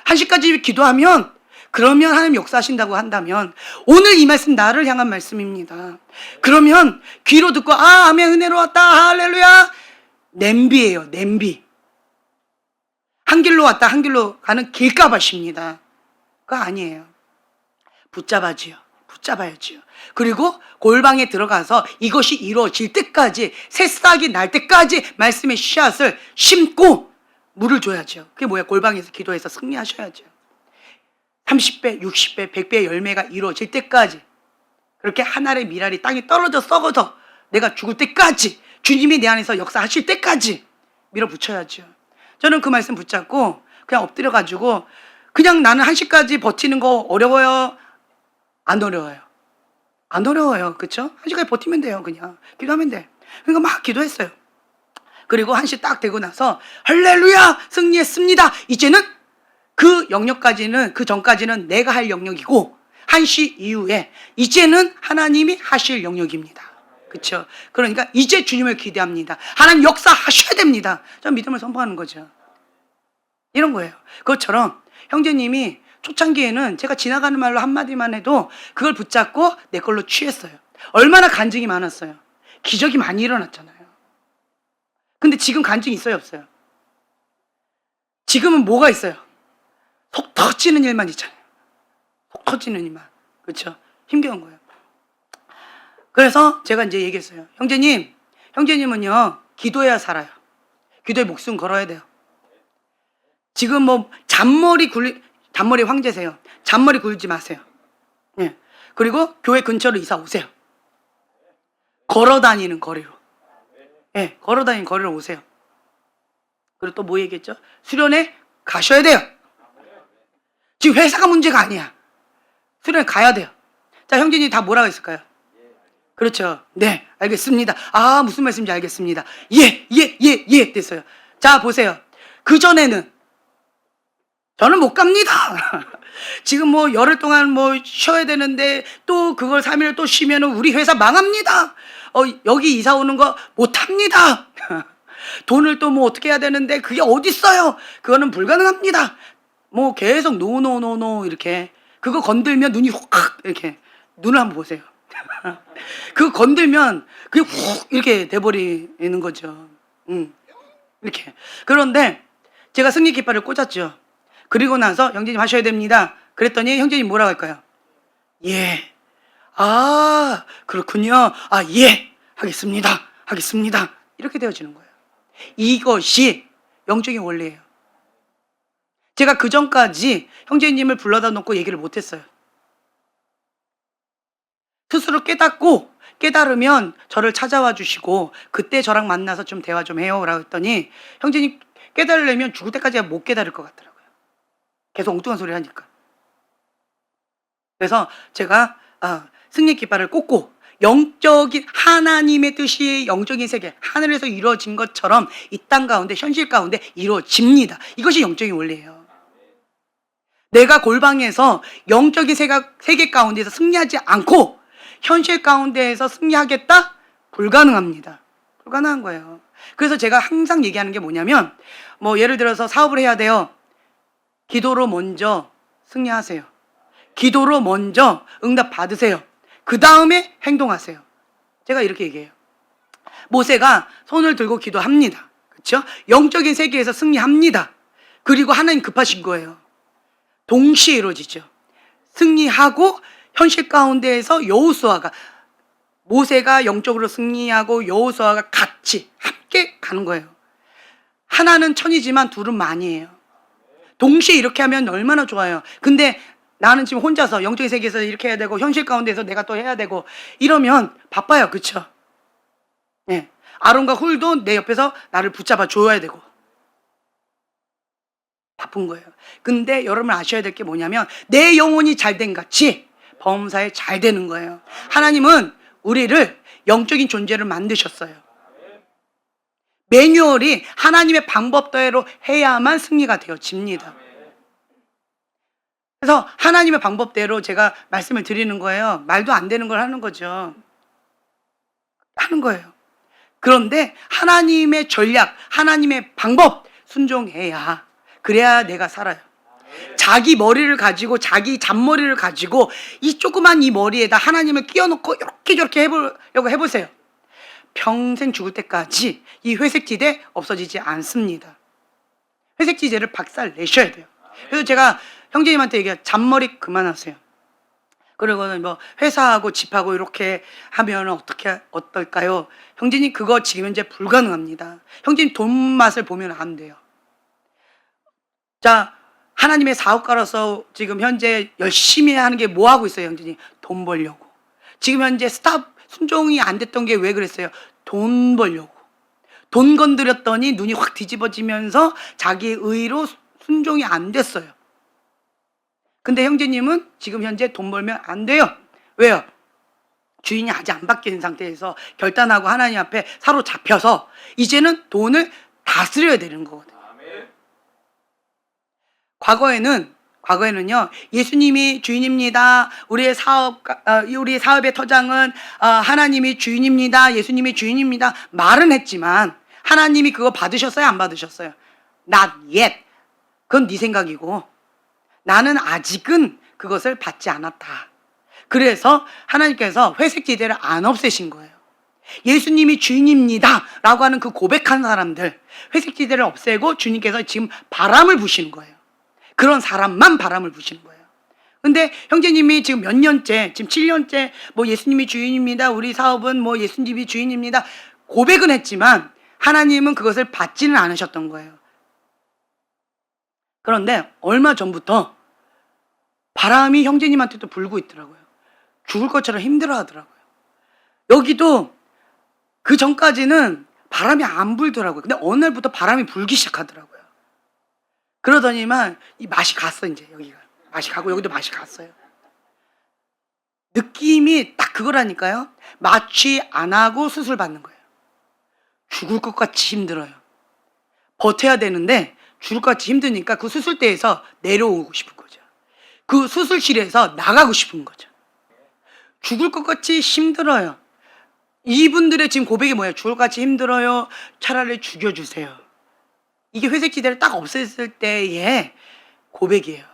1시까지 기도하면 그러면 하나님 역사하신다고 한다면 오늘 이 말씀 나를 향한 말씀입니다. 그러면 귀로 듣고 아멘 은혜로 왔다 할렐루야 냄비예요. 냄비. 한 길로 왔다 한 길로 가는 길가밭입니다. 그거 아니에요. 붙잡아야지요. 그리고 골방에 들어가서 이것이 이루어질 때까지 새싹이 날 때까지 말씀의 씨앗을 심고 물을 줘야죠. 그게 뭐야? 골방에서 기도해서 승리하셔야죠. 30배, 60배, 100배의 열매가 이루어질 때까지 그렇게 한 알의 밀알이 땅에 떨어져 썩어서 내가 죽을 때까지 주님이 내 안에서 역사하실 때까지 밀어붙여야죠. 저는 그 말씀 붙잡고 그냥 엎드려가지고 그냥 나는 1시까지 버티는 거 어려워요? 안 어려워요. 안 어려워요. 그쵸? 1시까지 버티면 돼요. 그냥 기도하면 돼. 그러니까 막 기도했어요. 그리고 1시 딱 되고 나서 할렐루야 승리했습니다. 이제는 그 영역까지는 그 전까지는 내가 할 영역이고 1시 이후에 이제는 하나님이 하실 영역입니다. 그렇죠? 그러니까 이제 주님을 기대합니다. 하나님 역사하셔야 됩니다. 저는 믿음을 선포하는 거죠. 이런 거예요. 그것처럼 형제님이 초창기에는 제가 지나가는 말로 한마디만 해도 그걸 붙잡고 내 걸로 취했어요. 얼마나 간증이 많았어요. 기적이 많이 일어났잖아요. 근데 지금 간증이 있어요, 없어요? 지금은 뭐가 있어요? 속 터지는 일만 있잖아요. 속 터지는 일만. 그렇죠? 힘겨운 거예요. 그래서 제가 이제 얘기했어요. 형제님, 형제님은요, 기도해야 살아요. 기도에 목숨 걸어야 돼요. 지금 뭐 잔머리 황제세요. 잔머리 굴지 마세요. 예. 그리고 교회 근처로 이사 오세요. 걸어 다니는 거리로. 예, 걸어 다니는 거리로 오세요. 그리고 또 뭐 얘기했죠? 수련회 가셔야 돼요. 지금 회사가 문제가 아니야. 수련회 가야 돼요. 자, 형제님 다 뭐라고 했을까요? 그렇죠. 네, 알겠습니다. 아, 무슨 말씀인지 알겠습니다. 예, 됐어요. 자, 보세요. 그전에는 저는 못 갑니다. 지금 뭐 열흘 동안 뭐 쉬어야 되는데 또 그걸 3일 또 쉬면은 우리 회사 망합니다. 여기 이사 오는 거 못 합니다. 돈을 또 뭐 어떻게 해야 되는데 그게 어딨어요. 그거는 불가능합니다. 뭐 계속 노 이렇게 이렇게 건들면 눈이 확 이렇게 눈을 한번 보세요. 그거 건들면 그게 훅 이렇게 돼버리는 거죠. 이렇게. 그런데 제가 승리 깃발을 꽂았죠. 그리고 나서 형제님 하셔야 됩니다. 그랬더니 형제님 뭐라고 할까요? 예. 아, 그렇군요. 아, 예. 하겠습니다. 이렇게 되어지는 거예요. 이것이 영적인 원리예요. 제가 그 전까지 형제님을 불러다 놓고 얘기를 못했어요. 스스로 깨달으면 저를 찾아와 주시고 그때 저랑 만나서 좀 대화 좀 해요 라고 했더니 형제님 깨달으려면 죽을 때까지 못 깨달을 것 같더라고요. 계속 엉뚱한 소리를 하니까. 그래서 제가 승리 깃발을 꽂고 영적인 하나님의 뜻이 영적인 세계 하늘에서 이루어진 것처럼 이 땅 가운데 현실 가운데 이루어집니다. 이것이 영적인 원리예요. 내가 골방에서 영적인 세계 가운데서 승리하지 않고 현실 가운데에서 승리하겠다? 불가능합니다. 불가능한 거예요. 그래서 제가 항상 얘기하는 게 뭐냐면 뭐 예를 들어서 사업을 해야 돼요. 기도로 먼저 승리하세요. 기도로 먼저 응답 받으세요. 그 다음에 행동하세요. 제가 이렇게 얘기해요. 모세가 손을 들고 기도합니다. 그렇죠? 영적인 세계에서 승리합니다. 그리고 하나님 급하신 거예요. 동시에 이루어지죠. 승리하고 현실 가운데에서 여호수아가 모세가 영적으로 승리하고 여호수아가 같이 함께 가는 거예요. 하나는 천이지만 둘은 만이에요. 동시에 이렇게 하면 얼마나 좋아요. 근데 나는 지금 혼자서 영적인 세계에서 이렇게 해야 되고 현실 가운데서 내가 또 해야 되고 이러면 바빠요. 그렇죠? 네. 아론과 훌도 내 옆에서 나를 붙잡아 줘야 되고 바쁜 거예요. 근데 여러분 아셔야 될 게 뭐냐면 내 영혼이 잘된 같이 범사에 잘 되는 거예요. 하나님은 우리를 영적인 존재를 만드셨어요. 매뉴얼이 하나님의 방법대로 해야만 승리가 되어집니다. 그래서 하나님의 방법대로 제가 말씀을 드리는 거예요. 말도 안 되는 걸 하는 거죠. 하는 거예요. 그런데 하나님의 전략, 하나님의 방법 순종해야 그래야 내가 살아요. 자기 머리를 가지고 자기 잔머리를 가지고 이 조그만 이 머리에다 하나님을 끼워놓고 이렇게 저렇게 해보려고 해보세요. 평생 죽을 때까지 이 회색지대 없어지지 않습니다. 회색지대를 박살 내셔야 돼요. 그래서 제가 형제님한테 얘기해요. 잔머리 그만하세요. 그리고는 뭐 회사하고 집하고 이렇게 하면 어떨까요? 형제님 그거 지금 현재 불가능합니다. 형제님 돈 맛을 보면 안 돼요. 자, 하나님의 사업가로서 지금 현재 열심히 하는 게 뭐 하고 있어요, 형제님? 돈 벌려고. 지금 현재 순종이 안 됐던 게 왜 그랬어요? 돈 벌려고. 돈 건드렸더니 눈이 확 뒤집어지면서 자기 의로 순종이 안 됐어요. 근데 형제님은 지금 현재 돈 벌면 안 돼요. 왜요? 주인이 아직 안 바뀐 상태에서 결단하고 하나님 앞에 사로잡혀서 이제는 돈을 다스려야 되는 거거든요. 과거에는요, 예수님이 주인입니다. 우리 사업의 터장은 하나님이 주인입니다. 예수님이 주인입니다. 말은 했지만 하나님이 그거 받으셨어요? 안 받으셨어요? Not yet. 그건 네 생각이고 나는 아직은 그것을 받지 않았다. 그래서 하나님께서 회색지대를 안 없애신 거예요. 예수님이 주인입니다 라고 하는 그 고백한 사람들 회색지대를 없애고 주님께서 지금 바람을 부시는 거예요. 그런 사람만 바람을 부시는 거예요. 근데 형제님이 지금 몇 년째, 지금 7년째 뭐 예수님이 주인입니다. 우리 사업은 뭐 예수님이 주인입니다. 고백은 했지만 하나님은 그것을 받지는 않으셨던 거예요. 그런데 얼마 전부터 바람이 형제님한테도 불고 있더라고요. 죽을 것처럼 힘들어 하더라고요. 여기도 그 전까지는 바람이 안 불더라고요. 근데 어느 날부터 바람이 불기 시작하더라고요. 그러더니만 이 맛이 갔어. 이제 여기가 맛이 가고 여기도 맛이 갔어요. 느낌이 딱 그거라니까요. 마취 안 하고 수술 받는 거예요. 죽을 것 같이 힘들어요. 버텨야 되는데 죽을 것 같이 힘드니까 그 수술대에서 내려오고 싶은 거죠. 그 수술실에서 나가고 싶은 거죠. 죽을 것 같이 힘들어요. 이분들의 지금 고백이 뭐예요? 죽을 것 같이 힘들어요. 차라리 죽여주세요. 이게 회색지대를 딱 없앴을 때의 고백이에요.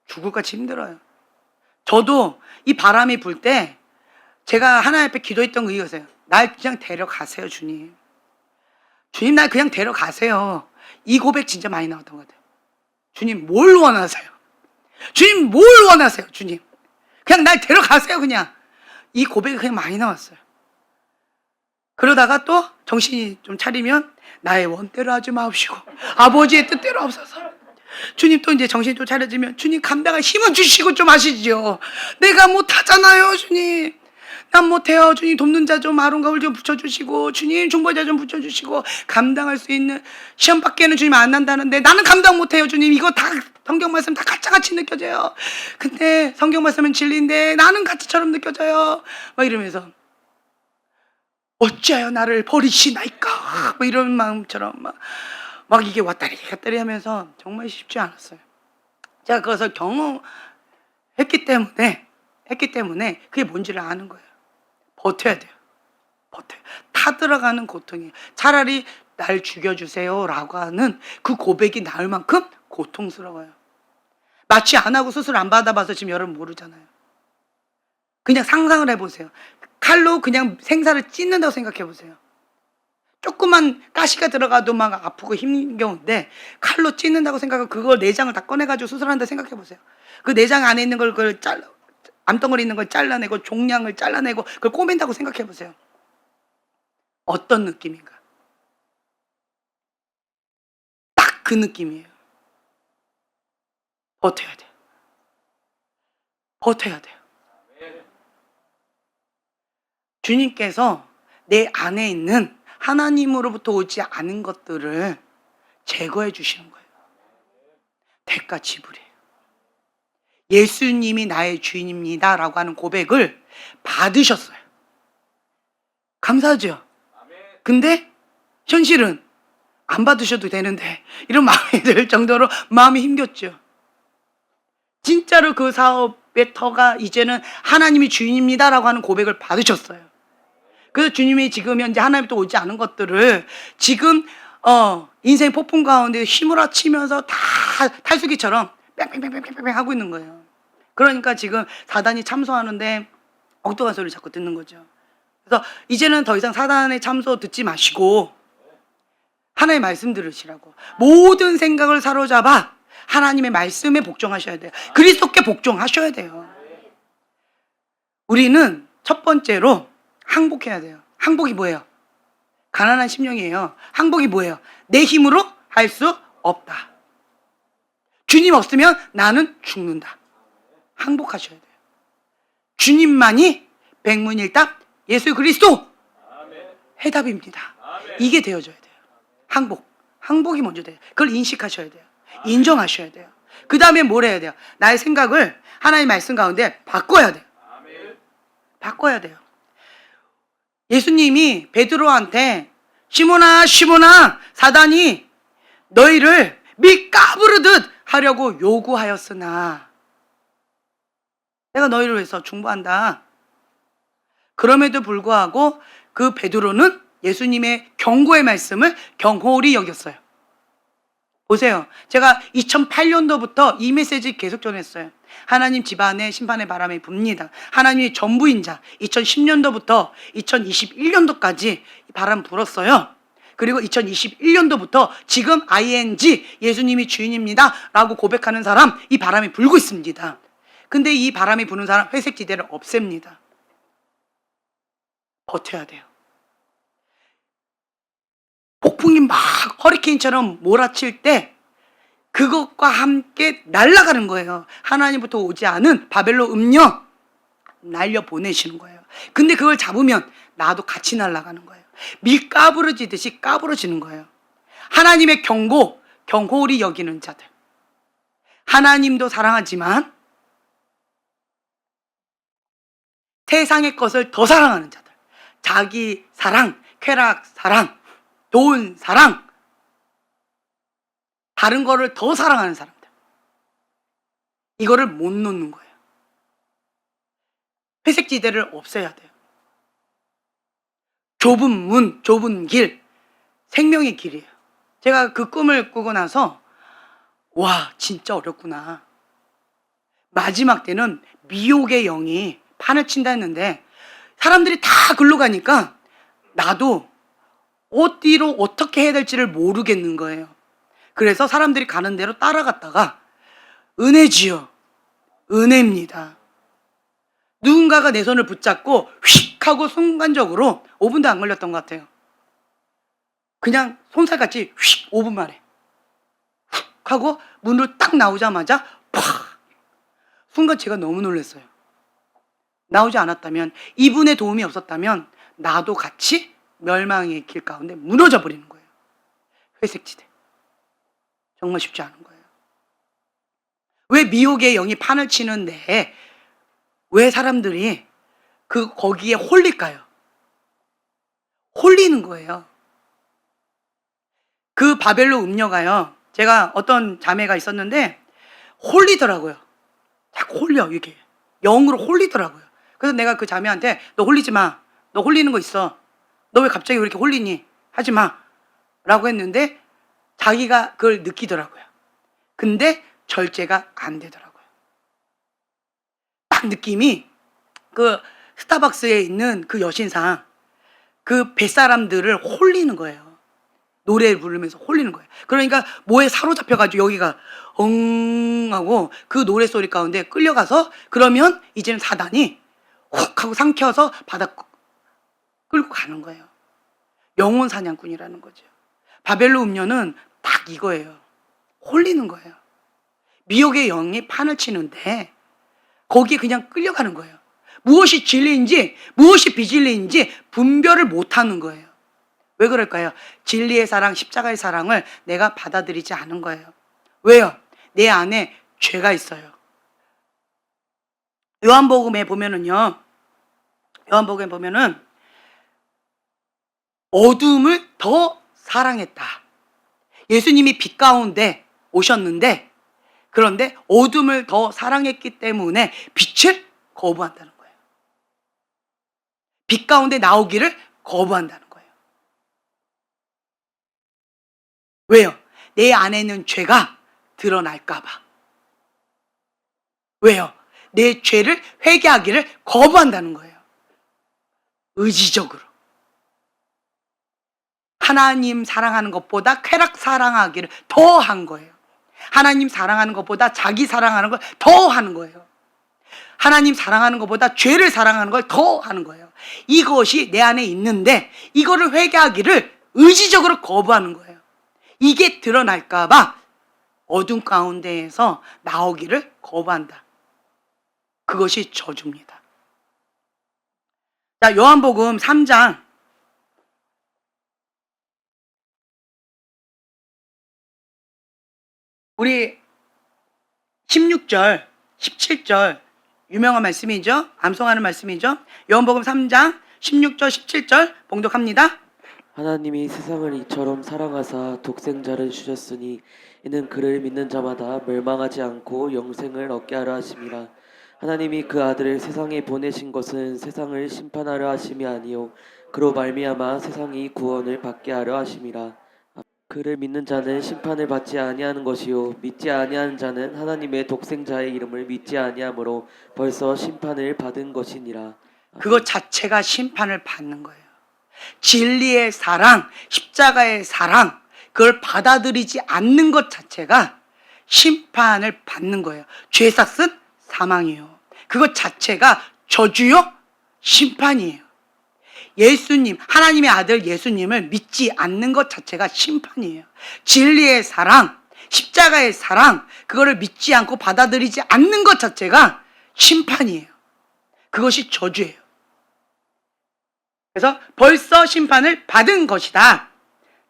죽을 것 같이 힘들어요. 저도 이 바람이 불 때 제가 하나님 앞에 기도했던 거 이거세요. 날 그냥 데려가세요, 주님. 주님, 날 그냥 데려가세요. 이 고백 진짜 많이 나왔던 것 같아요. 주님, 뭘 원하세요? 주님, 뭘 원하세요? 주님, 그냥 날 데려가세요. 그냥 이 고백이 그냥 많이 나왔어요. 그러다가 또 정신이 좀 차리면 나의 원대로 하지 마옵시고 아버지의 뜻대로 없어서. 주님 또 이제 정신이 또 차려지면 주님 감당할 힘을 주시고 좀 하시죠. 내가 못하잖아요. 주님, 난 못해요. 주님 돕는 자 좀 아론 가울 좀 붙여주시고 주님 중보자 좀 붙여주시고 감당할 수 있는 시험 밖에는 주님 안 난다는데 나는 감당 못해요. 주님, 이거 다 성경 말씀 다 가짜같이 느껴져요. 근데 성경 말씀은 진리인데 나는 가짜처럼 느껴져요. 막 이러면서 어찌하여 나를 버리시나이까 뭐 이런 마음처럼 막 이게 왔다리 갔다리 하면서 정말 쉽지 않았어요. 제가 그것을 경험했기 때문에 그게 뭔지를 아는 거예요. 버텨야 돼요. 버텨요. 타들어가는 고통이에요. 차라리 날 죽여주세요 라고 하는 그 고백이 나을 만큼 고통스러워요. 마취 안 하고 수술 안 받아봐서 지금 여러분 모르잖아요. 그냥 상상을 해보세요. 칼로 그냥 생사를 찢는다고 생각해보세요. 조그만 가시가 들어가도 막 아프고 힘겨운데 칼로 찢는다고 생각하고 그걸 내장을 다 꺼내가지고 수술한다 생각해보세요. 그 내장 안에 있는 걸 그걸 암덩어리 있는 걸 잘라내고 종양을 잘라내고 그걸 꼬맨다고 생각해보세요. 어떤 느낌인가? 딱 그 느낌이에요. 버텨야 돼요. 버텨야 돼요. 주님께서 내 안에 있는 하나님으로부터 오지 않은 것들을 제거해 주시는 거예요. 대가 지불이에요. 예수님이 나의 주인입니다 라고 하는 고백을 받으셨어요. 감사하죠? 근데 현실은 안 받으셔도 되는데 이런 마음이 들 정도로 마음이 힘겼죠. 진짜로 그 사업의 터가 이제는 하나님이 주인입니다 라고 하는 고백을 받으셨어요. 그래서 주님이 지금 현재 하나님부터 오지 않은 것들을 지금 인생 폭풍 가운데 휘몰아치면서 다 탈수기처럼 뺑뺑뺑뺑뺑뺑 하고 있는 거예요. 그러니까 지금 사단이 참소하는데 엉뚱한 소리를 자꾸 듣는 거죠. 그래서 이제는 더 이상 사단의 참소 듣지 마시고 하나님의 말씀 들으시라고. 모든 생각을 사로잡아 하나님의 말씀에 복종하셔야 돼요. 그리스도께 복종하셔야 돼요. 우리는 첫 번째로 항복해야 돼요. 항복이 뭐예요? 가난한 심령이에요. 항복이 뭐예요? 내 힘으로 할 수 없다. 주님 없으면 나는 죽는다. 항복하셔야 돼요. 주님만이 백문일답 예수 그리스도 해답입니다. 이게 되어져야 돼요. 항복이 먼저 돼요. 그걸 인식하셔야 돼요. 인정하셔야 돼요. 그 다음에 뭘 해야 돼요? 나의 생각을 하나님의 말씀 가운데 바꿔야 돼요. 바꿔야 돼요. 예수님이 베드로한테 시몬아 시몬아 사단이 너희를 밀 까부르듯 하려고 요구하였으나 내가 너희를 위해서 중보한다. 그럼에도 불구하고 그 베드로는 예수님의 경고의 말씀을 경홀히 여겼어요. 보세요. 제가 2008년도부터 이 메시지 계속 전했어요. 하나님 집안에 심판의 바람이 붑니다. 하나님이 전부인 자. 2010년도부터 2021년도까지 바람 불었어요. 그리고 2021년도부터 지금 ING 예수님이 주인입니다 라고 고백하는 사람 이 바람이 불고 있습니다. 근데 이 바람이 부는 사람 회색 지대를 없앱니다. 버텨야 돼요. 폭풍이 막 허리케인처럼 몰아칠 때 그것과 함께 날아가는 거예요. 하나님부터 오지 않은 바벨론 음녀 날려 보내시는 거예요. 근데 그걸 잡으면 나도 같이 날아가는 거예요. 밀 까부러지듯이 까부러지는 거예요. 하나님의 경고, 경홀히 여기는 자들. 하나님도 사랑하지만 세상의 것을 더 사랑하는 자들. 자기 사랑, 쾌락 사랑, 돈 사랑, 다른 거를 더 사랑하는 사람들. 이거를 못 놓는 거예요. 회색지대를 없애야 돼요. 좁은 문, 좁은 길, 생명의 길이에요. 제가 그 꿈을 꾸고 나서 와, 진짜 어렵구나. 마지막 때는 미혹의 영이 판을 친다 했는데 사람들이 다 글로 가니까 나도 어디로 어떻게 해야 될지를 모르겠는 거예요. 그래서 사람들이 가는 대로 따라갔다가 은혜지요. 은혜입니다. 누군가가 내 손을 붙잡고 휙 하고 순간적으로 5분도 안 걸렸던 것 같아요. 그냥 손살같이 휙 5분 만에 훅 하고 문으로 딱 나오자마자 팍! 순간 제가 너무 놀랐어요. 나오지 않았다면, 이분의 도움이 없었다면 나도 같이 멸망의 길 가운데 무너져 버리는 거예요. 회색지대. 정말 쉽지 않은 거예요. 왜 미혹의 영이 판을 치는데 왜 사람들이 거기에 홀릴까요? 홀리는 거예요. 그 바벨론 음녀가요. 제가 어떤 자매가 있었는데 홀리더라고요. 자꾸 홀려, 이게. 영으로 홀리더라고요. 그래서 내가 그 자매한테 너 홀리지 마. 너 홀리는 거 있어. 너 왜 갑자기 왜 이렇게 홀리니? 하지 마. 라고 했는데 자기가 그걸 느끼더라고요. 근데 절제가 안 되더라고요. 딱 느낌이 그 스타벅스에 있는 그 여신상, 그 뱃사람들을 홀리는 거예요. 노래 부르면서 홀리는 거예요. 그러니까 뭐에 사로잡혀가지고 여기가 하고 그 노래소리 가운데 끌려가서 그러면 이제는 사단이 훅 하고 삼켜서 바다 끌고 가는 거예요. 영혼 사냥꾼이라는 거죠. 바벨론 음녀는 딱 이거예요. 홀리는 거예요. 미혹의 영이 판을 치는데 거기에 그냥 끌려가는 거예요. 무엇이 진리인지 무엇이 비진리인지 분별을 못하는 거예요. 왜 그럴까요? 진리의 사랑, 십자가의 사랑을 내가 받아들이지 않은 거예요. 왜요? 내 안에 죄가 있어요. 요한복음에 보면은요. 요한복음에 보면은 어둠을 더 사랑했다. 예수님이 빛 가운데 오셨는데 그런데 어둠을 더 사랑했기 때문에 빛을 거부한다는 거예요. 빛 가운데 나오기를 거부한다는 거예요. 왜요? 내 안에 있는 죄가 드러날까 봐. 왜요? 내 죄를 회개하기를 거부한다는 거예요. 의지적으로. 하나님 사랑하는 것보다 쾌락 사랑하기를 더 한 거예요. 하나님 사랑하는 것보다 자기 사랑하는 걸 더 하는 거예요. 하나님 사랑하는 것보다 죄를 사랑하는 걸 더 하는 거예요. 이것이 내 안에 있는데 이거를 회개하기를 의지적으로 거부하는 거예요. 이게 드러날까 봐 어둠 가운데에서 나오기를 거부한다. 그것이 저주입니다. 자, 요한복음 3장 우리 16절, 17절 유명한 말씀이죠. 암송하는 말씀이죠. 요한복음 3장 16절, 17절 봉독합니다. 하나님이 세상을 이처럼 사랑하사 독생자를 주셨으니 이는 그를 믿는 자마다 멸망하지 않고 영생을 얻게 하려 하심이라. 하나님이 그 아들을 세상에 보내신 것은 세상을 심판하려 하심이 아니요 그로 말미암아 세상이 구원을 받게 하려 하심이라. 그를 믿는 자는 심판을 받지 아니하는 것이요 믿지 아니하는 자는 하나님의 독생자의 이름을 믿지 아니하므로 벌써 심판을 받은 것이니라. 그것 자체가 심판을 받는 거예요. 진리의 사랑, 십자가의 사랑, 그걸 받아들이지 않는 것 자체가 심판을 받는 거예요. 죄삭은 사망이요. 그것 자체가 저주요, 심판이에요. 예수님, 하나님의 아들 예수님을 믿지 않는 것 자체가 심판이에요. 진리의 사랑, 십자가의 사랑, 그거를 믿지 않고 받아들이지 않는 것 자체가 심판이에요. 그것이 저주예요. 그래서 벌써 심판을 받은 것이다.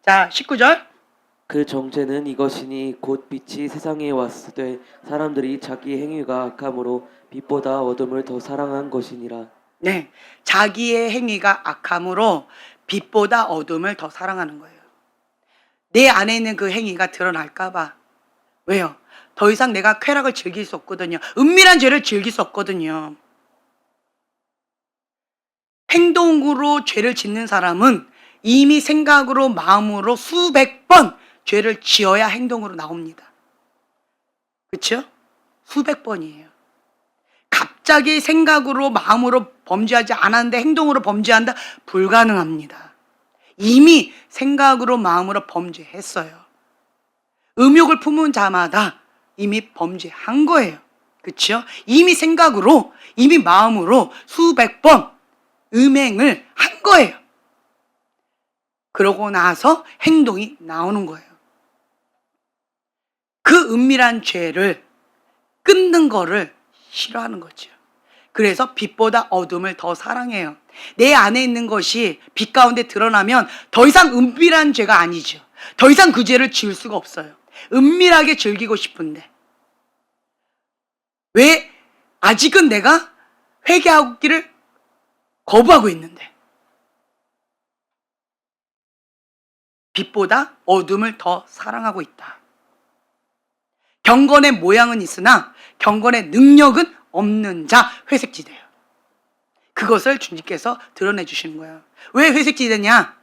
자, 19절. 그 정죄는 이것이니 곧 빛이 세상에 왔으되 사람들이 자기 행위가 악함으로 빛보다 어둠을 더 사랑한 것이니라. 네, 자기의 행위가 악함으로 빛보다 어둠을 더 사랑하는 거예요. 내 안에 있는 그 행위가 드러날까 봐. 왜요? 더 이상 내가 쾌락을 즐길 수 없거든요. 은밀한 죄를 즐길 수 없거든요. 행동으로 죄를 짓는 사람은 이미 생각으로 마음으로 수백 번 죄를 지어야 행동으로 나옵니다. 그렇죠? 수백 번이에요. 갑자기 생각으로 마음으로 범죄하지 않았는데 행동으로 범죄한다? 불가능합니다. 이미 생각으로 마음으로 범죄했어요. 음욕을 품은 자마다 이미 범죄한 거예요. 그렇죠? 이미 생각으로, 이미 마음으로 수백 번 음행을 한 거예요. 그러고 나서 행동이 나오는 거예요. 그 은밀한 죄를 끊는 거를 싫어하는 거죠. 그래서 빛보다 어둠을 더 사랑해요. 내 안에 있는 것이 빛 가운데 드러나면 더 이상 은밀한 죄가 아니죠. 더 이상 그 죄를 지을 수가 없어요. 은밀하게 즐기고 싶은데 왜 아직은 내가 회개하기를 거부하고 있는데 빛보다 어둠을 더 사랑하고 있다. 경건의 모양은 있으나 경건의 능력은 없는 자, 회색지대예요. 그것을 주님께서 드러내 주시는 거예요. 왜 회색지대냐?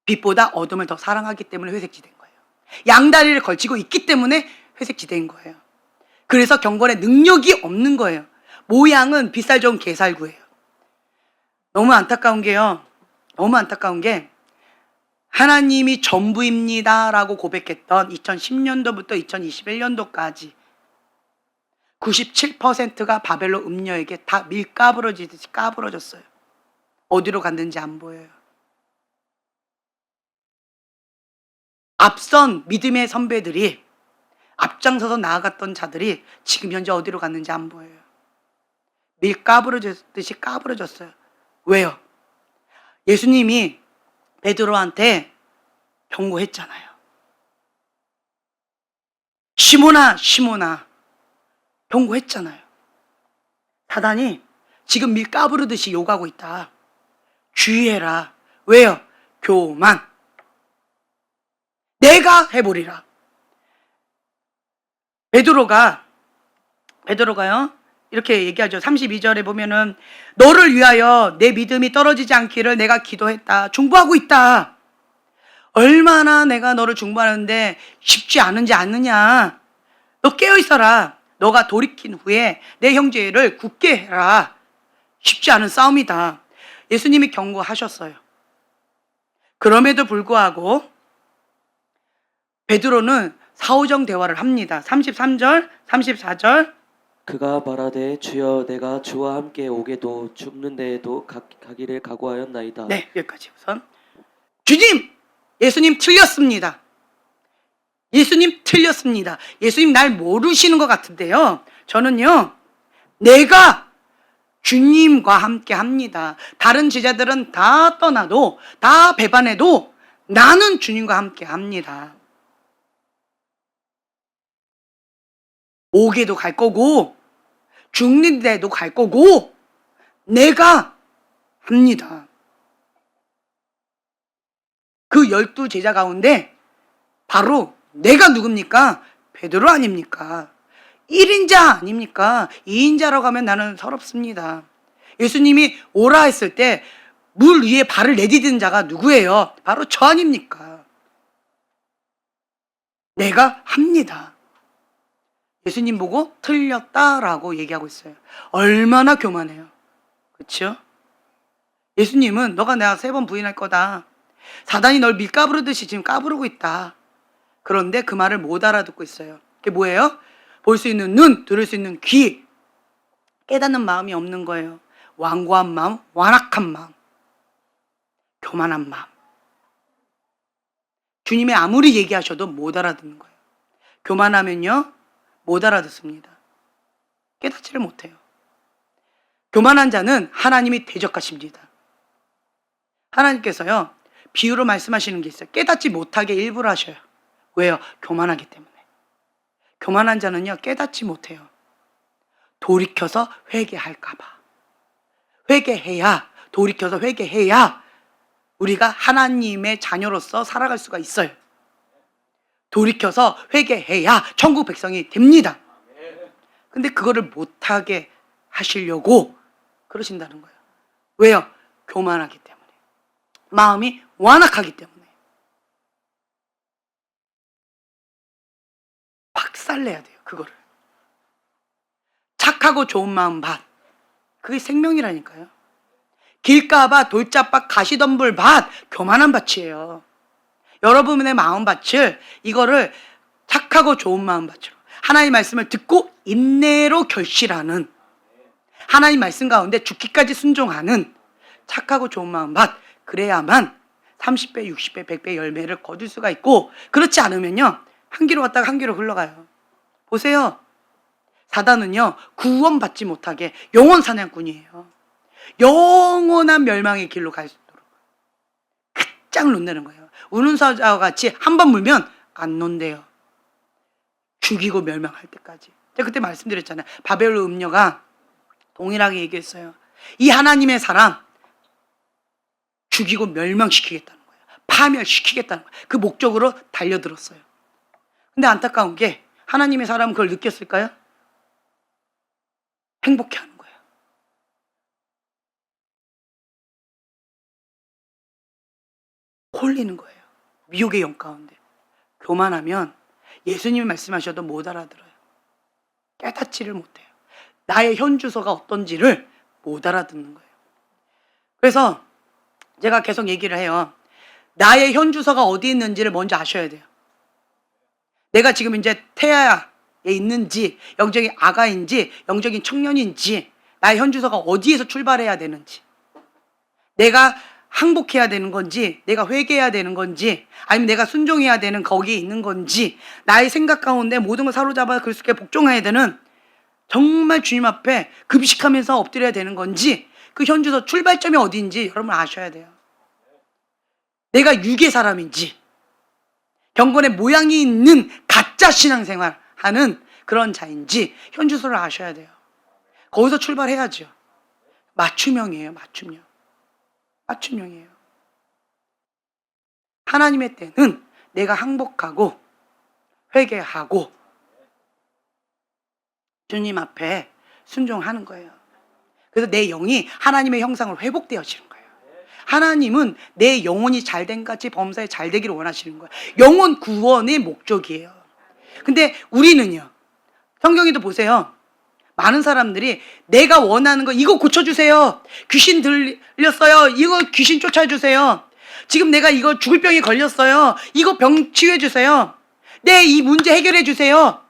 빛보다 어둠을 더 사랑하기 때문에 회색지대인 거예요. 양다리를 걸치고 있기 때문에 회색지대인 거예요. 그래서 경건의 능력이 없는 거예요. 모양은 빗살 좋은 게살구예요. 너무 안타까운 게요. 너무 안타까운 게 하나님이 전부입니다라고 고백했던 2010년도부터 2021년도까지 97%가 바벨론 음녀에게 다 밀가부러지듯이 까부러졌어요. 어디로 갔는지 안 보여요. 앞선 믿음의 선배들이 앞장서서 나아갔던 자들이 지금 현재 어디로 갔는지 안 보여요. 밀가부러졌듯이 까부러졌어요. 왜요? 예수님이 베드로한테 경고했잖아요. 시몬아, 시몬아, 경고했잖아요. 사단이 지금 밀 까부르듯이 욕하고 있다. 주의해라. 왜요? 교만. 내가 해보리라. 베드로가요 이렇게 얘기하죠. 32절에 보면은 너를 위하여 내 믿음이 떨어지지 않기를 내가 기도했다. 중보하고 있다. 얼마나 내가 너를 중보하는데 쉽지 않은지 아느냐. 너 깨어있어라. 너가 돌이킨 후에 내 형제를 굳게 해라. 쉽지 않은 싸움이다. 예수님이 경고하셨어요. 그럼에도 불구하고 베드로는 사오정 대화를 합니다. 33절, 34절. 그가 말하되 주여 내가 주와 함께 오게도 죽는 데에도 가기를 각오하였나이다. 네, 여기까지 우선. 주님! 예수님 틀렸습니다. 예수님 틀렸습니다. 예수님 날 모르시는 것 같은데요. 저는요, 내가 주님과 함께 합니다. 다른 제자들은 다 떠나도, 다 배반해도 나는 주님과 함께 합니다. 옥에도 갈 거고, 죽는 데도 갈 거고, 내가 합니다. 그 12제자 가운데 바로 내가 누굽니까? 베드로 아닙니까? 1인자 아닙니까? 2인자라고 하면 나는 서럽습니다. 예수님이 오라 했을 때 물 위에 발을 내디딘 자가 누구예요? 바로 저 아닙니까? 내가 합니다. 예수님 보고 틀렸다라고 얘기하고 있어요. 얼마나 교만해요. 그렇죠? 예수님은 너가 내가 3번 부인할 거다. 사단이 널 밀가부르듯이 지금 까부르고 있다. 그런데 그 말을 못 알아듣고 있어요. 그게 뭐예요? 볼 수 있는 눈, 들을 수 있는 귀, 깨닫는 마음이 없는 거예요. 완고한 마음, 완악한 마음, 교만한 마음. 주님이 아무리 얘기하셔도 못 알아듣는 거예요. 교만하면요, 못 알아듣습니다. 깨닫지를 못해요. 교만한 자는 하나님이 대적하십니다. 하나님께서요, 비유로 말씀하시는 게 있어요. 깨닫지 못하게 일부러 하셔요. 왜요? 교만하기 때문에. 교만한 자는요, 깨닫지 못해요. 돌이켜서 회개할까봐. 돌이켜서 회개해야 우리가 하나님의 자녀로서 살아갈 수가 있어요. 돌이켜서 회개해야 천국 백성이 됩니다. 근데 그거를 못하게 하시려고 그러신다는 거예요. 왜요? 교만하기 때문에. 마음이 완악하기 때문에. 박살내야 돼요, 그거를. 착하고 좋은 마음 밭. 그게 생명이라니까요. 길가밭, 돌짝밭, 가시덤불 밭, 교만한 밭이에요. 여러분의 마음 밭을, 이거를 착하고 좋은 마음 밭으로, 하나님 말씀을 듣고 인내로 결실하는, 하나님 말씀 가운데 죽기까지 순종하는 착하고 좋은 마음 밭, 그래야만 30배, 60배, 100배 열매를 거둘 수가 있고, 그렇지 않으면요, 한 길로 갔다가 한 길로 흘러가요. 보세요. 사단은요, 구원받지 못하게 영혼 사냥꾼이에요. 영원한 멸망의 길로 갈 수 있도록 끝장 놓는 거예요. 우는 사자와 같이 한 번 물면 안 논대요. 죽이고 멸망할 때까지. 제가 그때 말씀드렸잖아요. 바벨론 음녀가 동일하게 얘기했어요. 이 하나님의 사람 죽이고 멸망시키겠다는 거예요. 파멸시키겠다는 거예요. 그 목적으로 달려들었어요. 근데 안타까운 게 하나님의 사람은 그걸 느꼈을까요? 행복해하는 거예요. 홀리는 거예요. 미혹의 영 가운데. 교만하면 예수님이 말씀하셔도 못 알아들어요. 깨닫지를 못해요. 나의 현주소가 어떤지를 못 알아듣는 거예요. 그래서 제가 계속 얘기를 해요. 나의 현주소가 어디 있는지를 먼저 아셔야 돼요. 내가 지금 이제 태아에 있는지, 영적인 아가인지, 영적인 청년인지, 나의 현주소가 어디에서 출발해야 되는지, 내가 항복해야 되는 건지, 내가 회개해야 되는 건지, 아니면 내가 순종해야 되는 거기에 있는 건지, 나의 생각 가운데 모든 걸 사로잡아 그리스도께 복종해야 되는, 정말 주님 앞에 금식하면서 엎드려야 되는 건지, 그 현주소 출발점이 어디인지 여러분 아셔야 돼요. 내가 유괴 사람인지, 경건의 모양이 있는 가짜 신앙생활 하는 그런 자인지 현주소를 아셔야 돼요. 거기서 출발해야죠. 맞춤형이에요. 맞춤형이에요. 하나님의 때는 내가 항복하고 회개하고 주님 앞에 순종하는 거예요. 그래서 내 영이 하나님의 형상으로 회복되어지는 거예요. 하나님은 내 영혼이 잘된 같이 범사에 잘 되기를 원하시는 거예요. 영혼 구원의 목적이에요. 근데 우리는요, 성경에도 보세요. 많은 사람들이 내가 원하는 거 이거 고쳐주세요. 귀신 들렸어요. 이거 귀신 쫓아주세요. 지금 내가 이거 죽을 병에 걸렸어요. 이거 병 치유해주세요. 네, 이 문제 해결해주세요.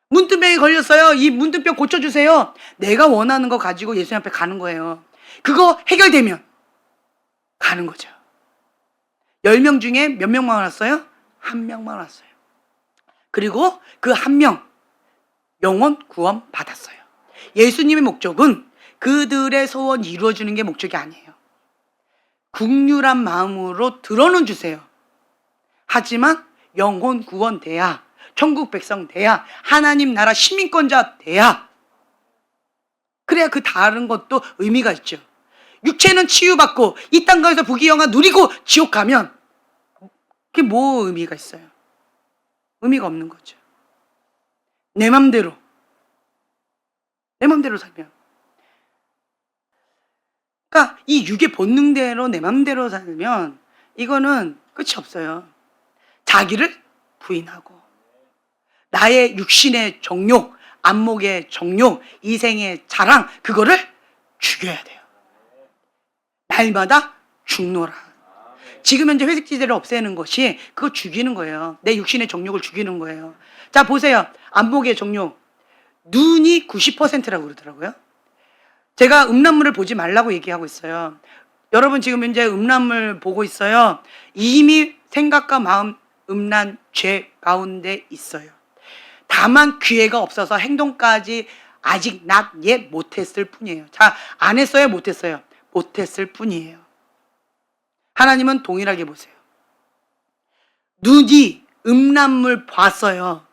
문둥병에 걸렸어요. 이 문둥병 고쳐주세요. 내가 원하는 거 가지고 예수님 앞에 가는 거예요. 그거 해결되면 가는 거죠. 10명 중에 몇 명만 왔어요? 1명만 왔어요. 그리고 그 1명 영혼 구원 받았어요. 예수님의 목적은 그들의 소원 이루어주는 게 목적이 아니에요. 국률한 마음으로 들어는 주세요. 하지만 영혼 구원 돼야, 천국 백성 돼야, 하나님 나라 시민권자 돼야, 그래야 그 다른 것도 의미가 있죠. 육체는 치유받고 이 땅가에서 부귀영화 누리고 지옥 가면 그게 뭐 의미가 있어요? 의미가 없는 거죠. 내 맘대로 살면, 그러니까 이 육의 본능대로 내 맘대로 살면 이거는 끝이 없어요. 자기를 부인하고 나의 육신의 정욕, 안목의 정욕, 이생의 자랑, 그거를 죽여야 돼요. 날마다 죽노라. 지금 현재 회색지대를 없애는 것이 그거 죽이는 거예요. 내 육신의 정욕을 죽이는 거예요. 자, 보세요. 안목의 정욕. 눈이 90%라고 그러더라고요. 제가 음란물을 보지 말라고 얘기하고 있어요. 여러분 지금 현재 음란물 보고 있어요. 이미 생각과 마음 음란 죄 가운데 있어요. 다만 기회가 없어서 행동까지 아직 not yet 못했을 뿐이에요. 자, 안 했어요? 못했어요? 못했을 뿐이에요. 하나님은 동일하게 보세요. 눈이 음란물 봤어요.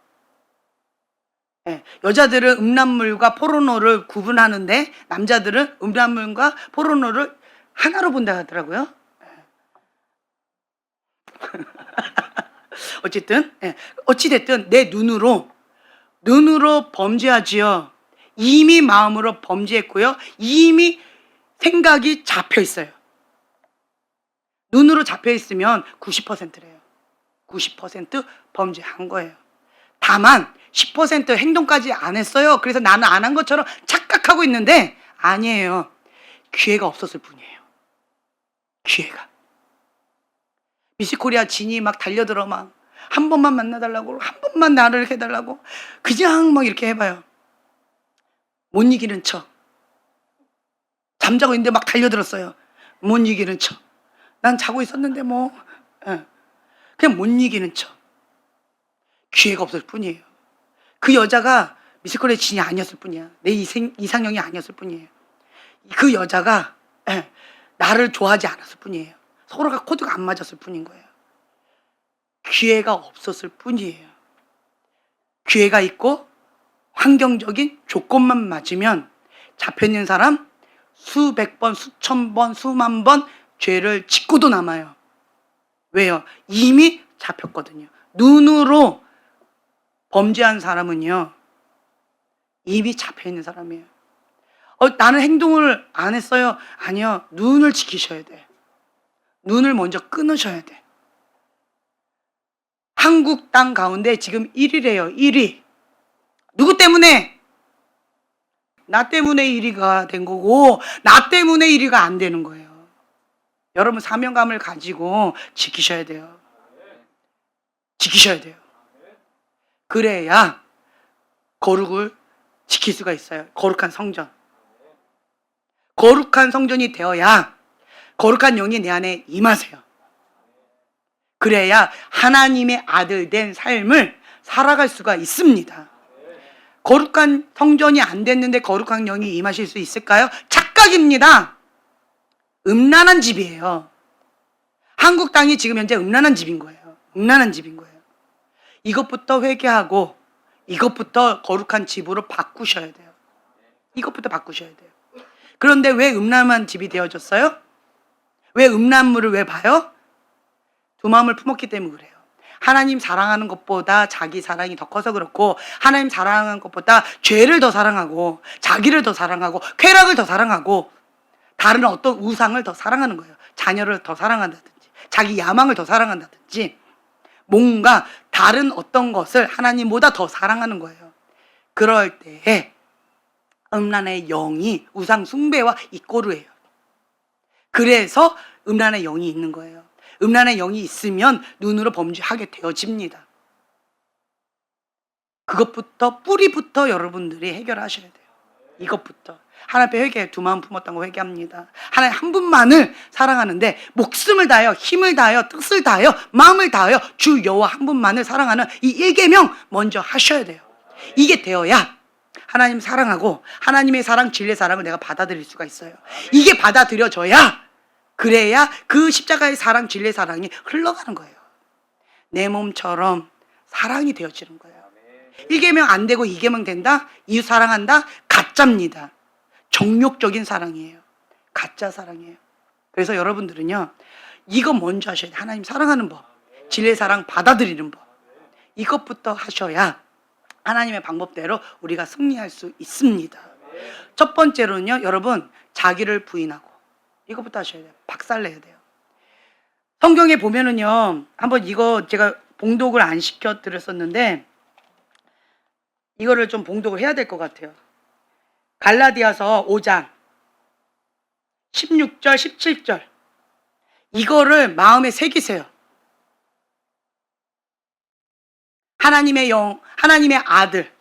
예, 여자들은 음란물과 포르노를 구분하는데 남자들은 음란물과 포르노를 하나로 본다 하더라고요. 어쨌든 어찌됐든 내 눈으로 범죄하지요. 이미 마음으로 범죄했고요. 이미 생각이 잡혀 있어요. 눈으로 잡혀 있으면 90%래요. 90% 범죄한 거예요. 다만 10% 행동까지 안 했어요. 그래서 나는 안 한 것처럼 착각하고 있는데 아니에요. 기회가 없었을 뿐이에요. 기회가. 미스코리아 진이 막 달려들어 막 한 번만 만나달라고 한 번만 나를 해달라고 그냥 막 이렇게 해봐요. 못 이기는 척. 잠자고 있는데 막 달려들었어요. 못 이기는 척. 난 자고 있었는데 뭐 그냥 못 이기는 척. 기회가 없을 뿐이에요. 그 여자가 미스코리아 진이 아니었을 뿐이야. 내 이상형이 아니었을 뿐이에요. 그 여자가 나를 좋아하지 않았을 뿐이에요. 서로가 코드가 안 맞았을 뿐인 거예요. 기회가 없었을 뿐이에요. 기회가 있고 환경적인 조건만 맞으면 잡혀있는 사람 수백 번, 수천 번, 수만 번 죄를 짓고도 남아요. 왜요? 이미 잡혔거든요. 눈으로 범죄한 사람은요, 이미 잡혀있는 사람이에요. 나는 행동을 안 했어요. 아니요. 눈을 지키셔야 돼. 눈을 먼저 끊으셔야 돼. 한국 땅 가운데 지금 1위래요. 1위. 누구 때문에? 나 때문에 1위가 된 거고 나 때문에 1위가 안 되는 거예요. 여러분 사명감을 가지고 지키셔야 돼요. 지키셔야 돼요. 그래야 거룩을 지킬 수가 있어요. 거룩한 성전. 거룩한 성전이 되어야 거룩한 영이 내 안에 임하세요. 그래야 하나님의 아들 된 삶을 살아갈 수가 있습니다. 거룩한 성전이 안 됐는데 거룩한 영이 임하실 수 있을까요? 착각입니다. 음란한 집이에요. 한국 땅이 지금 현재 음란한 집인 거예요. 음란한 집인 거예요. 이것부터 회개하고 이것부터 거룩한 집으로 바꾸셔야 돼요. 이것부터 바꾸셔야 돼요. 그런데 왜 음란한 집이 되어졌어요? 왜 음란물을 왜 봐요? 두 마음을 품었기 때문에 그래요. 하나님 사랑하는 것보다 자기 사랑이 더 커서 그렇고 하나님 사랑하는 것보다 죄를 더 사랑하고 자기를 더 사랑하고 쾌락을 더 사랑하고 다른 어떤 우상을 더 사랑하는 거예요. 자녀를 더 사랑한다든지 자기 야망을 더 사랑한다든지 뭔가 다른 어떤 것을 하나님보다 더 사랑하는 거예요. 그럴 때에 음란의 영이 우상 숭배와 이꼬르예요. 그래서 음란의 영이 있는 거예요. 음란의 영이 있으면 눈으로 범죄하게 되어집니다. 그것부터 뿌리부터 여러분들이 해결하셔야 돼요. 이것부터. 하나님 앞에 회개, 두 마음 품었다는 거 회개합니다. 하나님 한 분만을 사랑하는데 목숨을 다하여 힘을 다하여 뜻을 다하여 마음을 다하여 주 여호와 한 분만을 사랑하는 이 1계명 먼저 하셔야 돼요. 이게 되어야 하나님 사랑하고 하나님의 사랑, 진리의 사랑을 내가 받아들일 수가 있어요. 이게 받아들여져야 그래야 그 십자가의 사랑, 진리의 사랑이 흘러가는 거예요. 내 몸처럼 사랑이 되어지는 거예요. 1계명 안 되고 2계명 된다? 이웃 사랑한다? 가짜입니다. 정욕적인 사랑이에요. 가짜 사랑이에요. 그래서 여러분들은요, 이거 먼저 하셔야 돼요. 하나님 사랑하는 법, 진리의 사랑 받아들이는 법. 이것부터 하셔야 하나님의 방법대로 우리가 승리할 수 있습니다. 첫 번째로는요, 여러분, 자기를 부인하고. 이것부터 하셔야 돼요. 박살내야 돼요. 성경에 보면은요, 한번 이거 제가 봉독을 안 시켜드렸었는데, 이거를 좀 봉독을 해야 될 것 같아요. 갈라디아서 5장 16절, 17절. 이거를 마음에 새기세요. 하나님의 영, 하나님의 아들.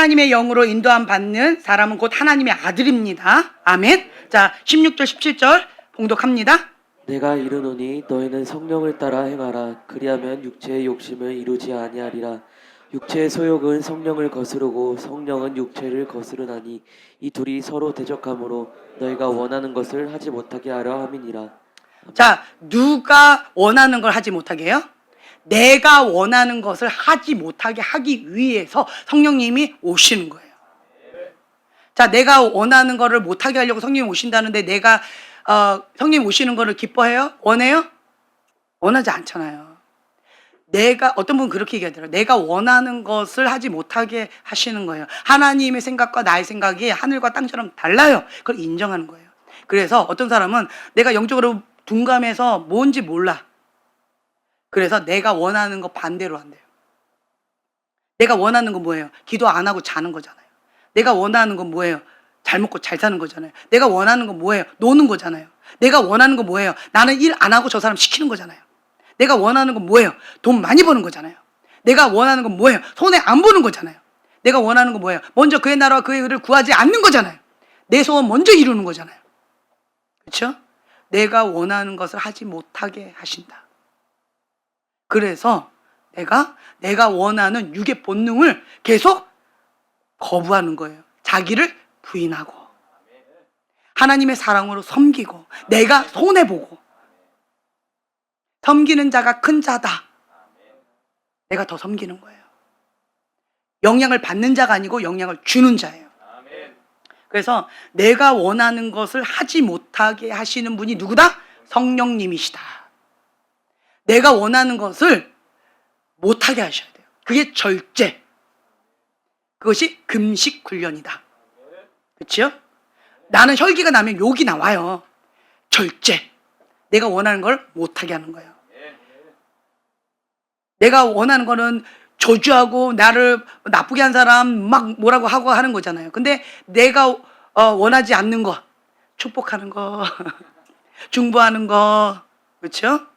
하나님의 영으로 인도함 받는 사람은 곧 하나님의 아들입니다. 아멘. 자, 16절 17절 봉독합니다. 내가 이르노니 너희는 성령을 따라 행하라. 그리하면 육체의 욕심을 이루지 아니하리라. 육체의 소욕은 성령을 거스르고 성령은 육체를 거스르나니 이 둘이 서로 대적하므로 너희가 원하는 것을 하지 못하게 하려 함이니라. 자, 누가 원하는 걸 하지 못하게 해요? 내가 원하는 것을 하지 못하게 하기 위해서 성령님이 오시는 거예요. 자, 내가 원하는 거를 못하게 하려고 성령님 오신다는데 내가 성령님 오시는 거를 기뻐해요? 원해요? 원하지 않잖아요. 내가 어떤 분은 그렇게 얘기하더라고요. 내가 원하는 것을 하지 못하게 하시는 거예요. 하나님의 생각과 나의 생각이 하늘과 땅처럼 달라요. 그걸 인정하는 거예요. 그래서 어떤 사람은 내가 영적으로 둔감해서 뭔지 몰라. 그래서 내가 원하는 거 반대로 한대요. 내가 원하는 건 뭐예요? 기도 안 하고 자는 거잖아요. 내가 원하는 건 뭐예요? 잘 먹고 잘 사는 거잖아요. 내가 원하는 건 뭐예요? 노는 거잖아요. 내가 원하는 건 뭐예요? 나는 일 안 하고 저 사람 시키는 거잖아요. 내가 원하는 건 뭐예요? 돈 많이 버는 거잖아요. 내가 원하는 건 뭐예요? 손해 안 보는 거잖아요. 내가 원하는 건 뭐예요? 먼저 그의 나라와 그의 의를 구하지 않는 거잖아요. 내 소원 먼저 이루는 거잖아요. 그렇죠? 내가 원하는 것을 하지 못하게 하신다. 그래서 내가 원하는 육의 본능을 계속 거부하는 거예요. 자기를 부인하고 하나님의 사랑으로 섬기고 내가 손해보고 섬기는 자가 큰 자다. 내가 더 섬기는 거예요. 영향을 받는 자가 아니고 영향을 주는 자예요. 그래서 내가 원하는 것을 하지 못하게 하시는 분이 누구다? 성령님이시다. 내가 원하는 것을 못하게 하셔야 돼요. 그게 절제. 그것이 금식 훈련이다. 그렇죠? 나는 혈기가 나면 욕이 나와요. 절제. 내가 원하는 걸 못하게 하는 거예요. 내가 원하는 거는 저주하고 나를 나쁘게 한 사람 막 뭐라고 하고 하는 거잖아요. 근데 내가 원하지 않는 거, 축복하는 거, 중보하는 거, 그렇죠?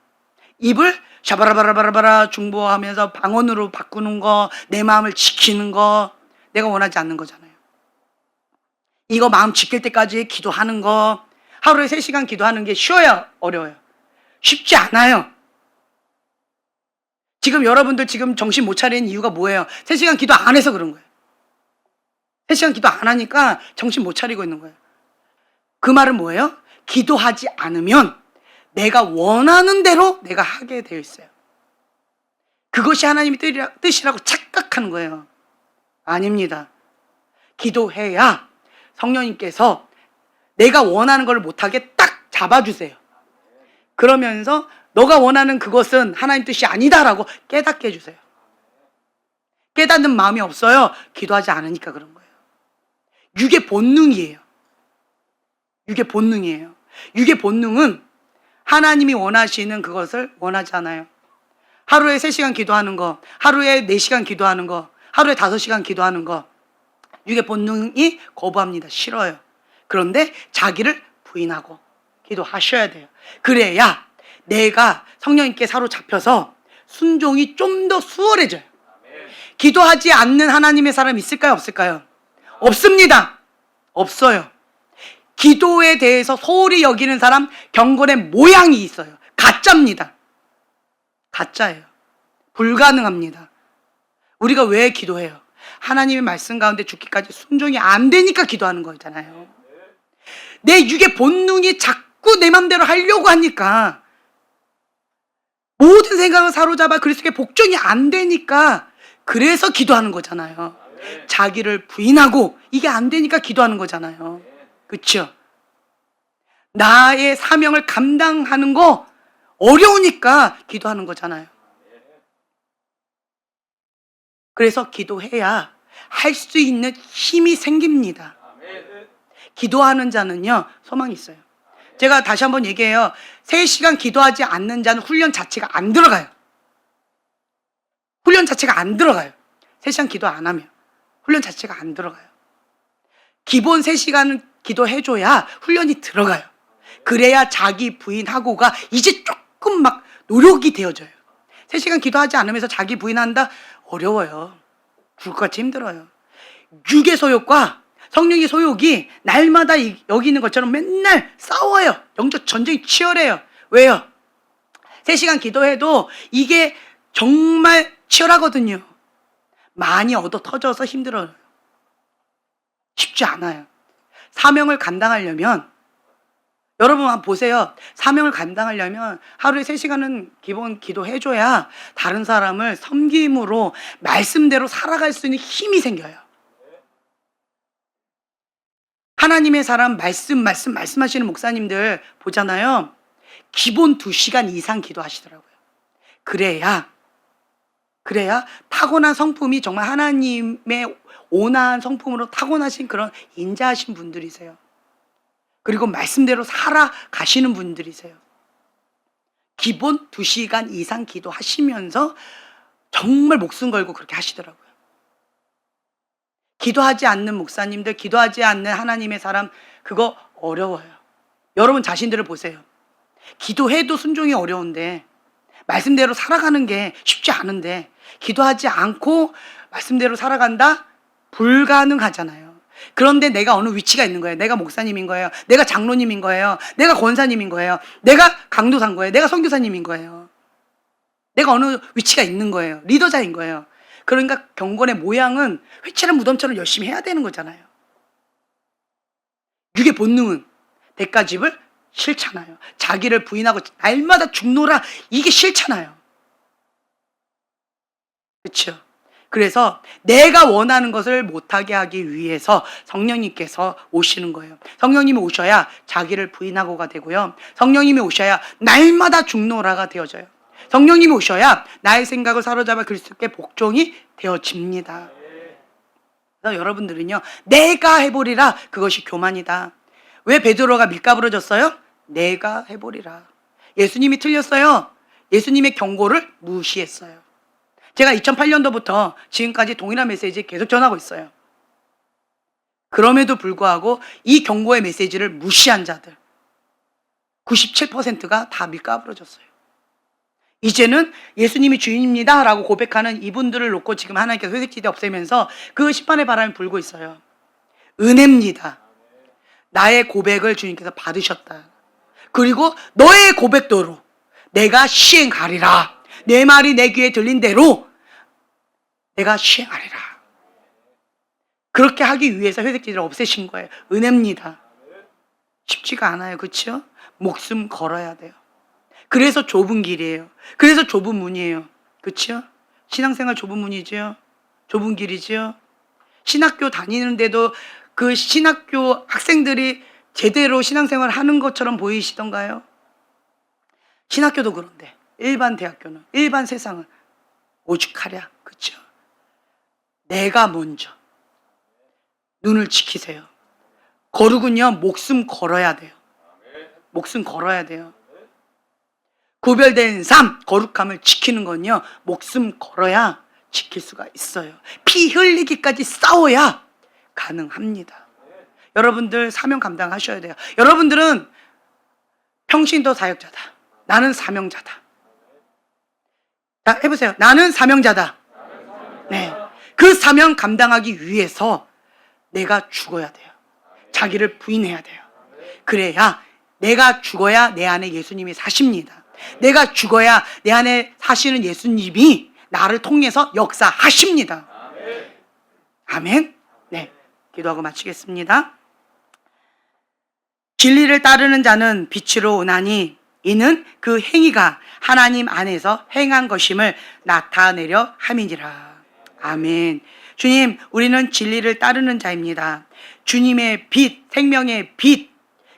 입을 샤바라바라바라바라 중보하면서 방언으로 바꾸는 거, 내 마음을 지키는 거, 내가 원하지 않는 거잖아요. 이거 마음 지킬 때까지 기도하는 거, 하루에 3시간 기도하는 게 쉬워요? 어려워요? 쉽지 않아요. 지금 여러분들 지금 정신 못 차리는 이유가 뭐예요? 3시간 기도 안 해서 그런 거예요. 3시간 기도 안 하니까 정신 못 차리고 있는 거예요. 그 말은 뭐예요? 기도하지 않으면 내가 원하는 대로 내가 하게 되어 있어요. 그것이 하나님의 뜻이라고 착각하는 거예요. 아닙니다. 기도해야 성령님께서 내가 원하는 걸 못하게 딱 잡아주세요. 그러면서 너가 원하는 그것은 하나님 뜻이 아니다라고 깨닫게 해주세요. 깨닫는 마음이 없어요. 기도하지 않으니까 그런 거예요. 육의 본능이에요. 육의 본능이에요. 육의 본능은 하나님이 원하시는 그것을 원하지 않아요. 하루에 3시간 기도하는 거, 하루에 4시간 기도하는 거, 하루에 5시간 기도하는 거, 육의 본능이 거부합니다. 싫어요. 그런데 자기를 부인하고 기도하셔야 돼요. 그래야 내가 성령님께 사로잡혀서 순종이 좀 더 수월해져요. 기도하지 않는 하나님의 사람 있을까요? 없을까요? 없습니다. 없어요. 기도에 대해서 소홀히 여기는 사람 경건의 모양이 있어요. 가짜입니다. 가짜예요. 불가능합니다. 우리가 왜 기도해요? 하나님의 말씀 가운데 죽기까지 순종이 안 되니까 기도하는 거잖아요. 내 육의 본능이 자꾸 내 맘대로 하려고 하니까 모든 생각을 사로잡아 그리스도께 복종이 안 되니까 그래서 기도하는 거잖아요. 자기를 부인하고 이게 안 되니까 기도하는 거잖아요. 그렇죠? 나의 사명을 감당하는 거 어려우니까 기도하는 거잖아요. 그래서 기도해야 할 수 있는 힘이 생깁니다. 기도하는 자는요, 소망이 있어요. 제가 다시 한번 얘기해요. 3시간 기도하지 않는 자는 훈련 자체가 안 들어가요. 훈련 자체가 안 들어가요. 3시간 기도 안 하면 훈련 자체가 안 들어가요. 기본 3시간은 기도해줘야 훈련이 들어가요. 그래야 자기 부인하고가 이제 조금 막 노력이 되어져요. 3시간 기도하지 않으면서 자기 부인한다? 어려워요. 죽을 것 같이 힘들어요. 육의 소욕과 성령의 소욕이 날마다 여기 있는 것처럼 맨날 싸워요. 영적 전쟁이 치열해요. 왜요? 3시간 기도해도 이게 정말 치열하거든요. 많이 얻어 터져서 힘들어요. 쉽지 않아요. 사명을 감당하려면, 여러분 한번 보세요. 사명을 감당하려면 하루에 3시간은 기본 기도해줘야 다른 사람을 섬김으로 말씀대로 살아갈 수 있는 힘이 생겨요. 하나님의 사람 말씀하시는 목사님들 보잖아요. 기본 2시간 이상 기도하시더라고요. 그래야 타고난 성품이 정말 하나님의 온화한 성품으로 타고나신 그런 인자하신 분들이세요. 그리고 말씀대로 살아가시는 분들이세요. 기본 2시간 이상 기도하시면서 정말 목숨 걸고 그렇게 하시더라고요. 기도하지 않는 목사님들, 기도하지 않는 하나님의 사람, 그거 어려워요. 여러분 자신들을 보세요. 기도해도 순종이 어려운데, 말씀대로 살아가는 게 쉽지 않은데, 기도하지 않고 말씀대로 살아간다? 불가능하잖아요. 그런데 내가 어느 위치가 있는 거예요. 내가 목사님인 거예요. 내가 장로님인 거예요. 내가 권사님인 거예요. 내가 강도사인 거예요. 내가 선교사님인 거예요. 내가 어느 위치가 있는 거예요. 리더자인 거예요. 그러니까 경건의 모양은 회칠한 무덤처럼 열심히 해야 되는 거잖아요. 육의 본능은 대가집을 싫잖아요. 자기를 부인하고 날마다 죽노라, 이게 싫잖아요. 그렇죠? 그래서 내가 원하는 것을 못하게 하기 위해서 성령님께서 오시는 거예요. 성령님이 오셔야 자기를 부인하고가 되고요. 성령님이 오셔야 날마다 죽노라가 되어져요. 성령님이 오셔야 나의 생각을 사로잡아 그리스도께 복종이 되어집니다. 그래서 여러분들은요, 내가 해보리라, 그것이 교만이다. 왜 베드로가 밀가부러졌어요? 내가 해보리라. 예수님이 틀렸어요. 예수님의 경고를 무시했어요. 제가 2008년도부터 지금까지 동일한 메시지 계속 전하고 있어요. 그럼에도 불구하고 이 경고의 메시지를 무시한 자들 97%가 다 밀가부러졌어요. 이제는 예수님이 주인입니다 라고 고백하는 이분들을 놓고 지금 하나님께서 회색지대 없애면서 그 심판의 바람이 불고 있어요. 은혜입니다. 나의 고백을 주님께서 받으셨다. 그리고 너의 고백대로 내가 시행하리라. 내 말이 내 귀에 들린 대로 내가 시행하리라. 그렇게 하기 위해서 회색지대를 없애신 거예요. 은혜입니다. 쉽지가 않아요. 그렇죠? 목숨 걸어야 돼요. 그래서 좁은 길이에요. 그래서 좁은 문이에요. 그렇죠? 신앙생활 좁은 문이죠. 좁은 길이죠. 신학교 다니는데도 그 신학교 학생들이 제대로 신앙생활 하는 것처럼 보이시던가요? 신학교도 그런데 일반 대학교는, 일반 세상은 오죽하랴. 그렇죠? 내가 먼저 눈을 지키세요. 거룩은요, 목숨 걸어야 돼요. 목숨 걸어야 돼요. 구별된 삶, 거룩함을 지키는 건요, 목숨 걸어야 지킬 수가 있어요. 피 흘리기까지 싸워야 가능합니다. 여러분들 사명 감당하셔야 돼요. 여러분들은 평신도 사역자다. 나는 사명자다. 자, 해보세요. 나는 사명자다. 네. 그 사명 감당하기 위해서 내가 죽어야 돼요. 자기를 부인해야 돼요. 그래야 내가 죽어야 내 안에 예수님이 사십니다. 내가 죽어야 내 안에 사시는 예수님이 나를 통해서 역사하십니다. 아멘. 네, 기도하고 마치겠습니다. 진리를 따르는 자는 빛으로 오나니 이는 그 행위가 하나님 안에서 행한 것임을 나타내려 함이니라. 아멘. 주님, 우리는 진리를 따르는 자입니다. 주님의 빛, 생명의 빛,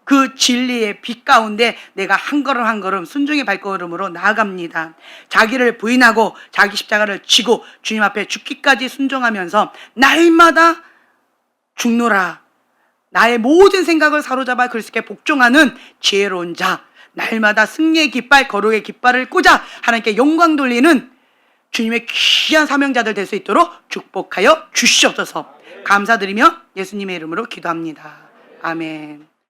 그 진리의 빛 가운데 내가 한 걸음 한 걸음 순종의 발걸음으로 나아갑니다. 자기를 부인하고 자기 십자가를 지고 주님 앞에 죽기까지 순종하면서 날마다 죽노라. 나의 모든 생각을 사로잡아 그리스도께 복종하는 지혜로운 자, 날마다 승리의 깃발, 거룩의 깃발을 꽂아 하나님께 영광 돌리는 주님의 귀한 사명자들 될 수 있도록 축복하여 주시옵소서. 감사드리며 예수님의 이름으로 기도합니다. 아멘.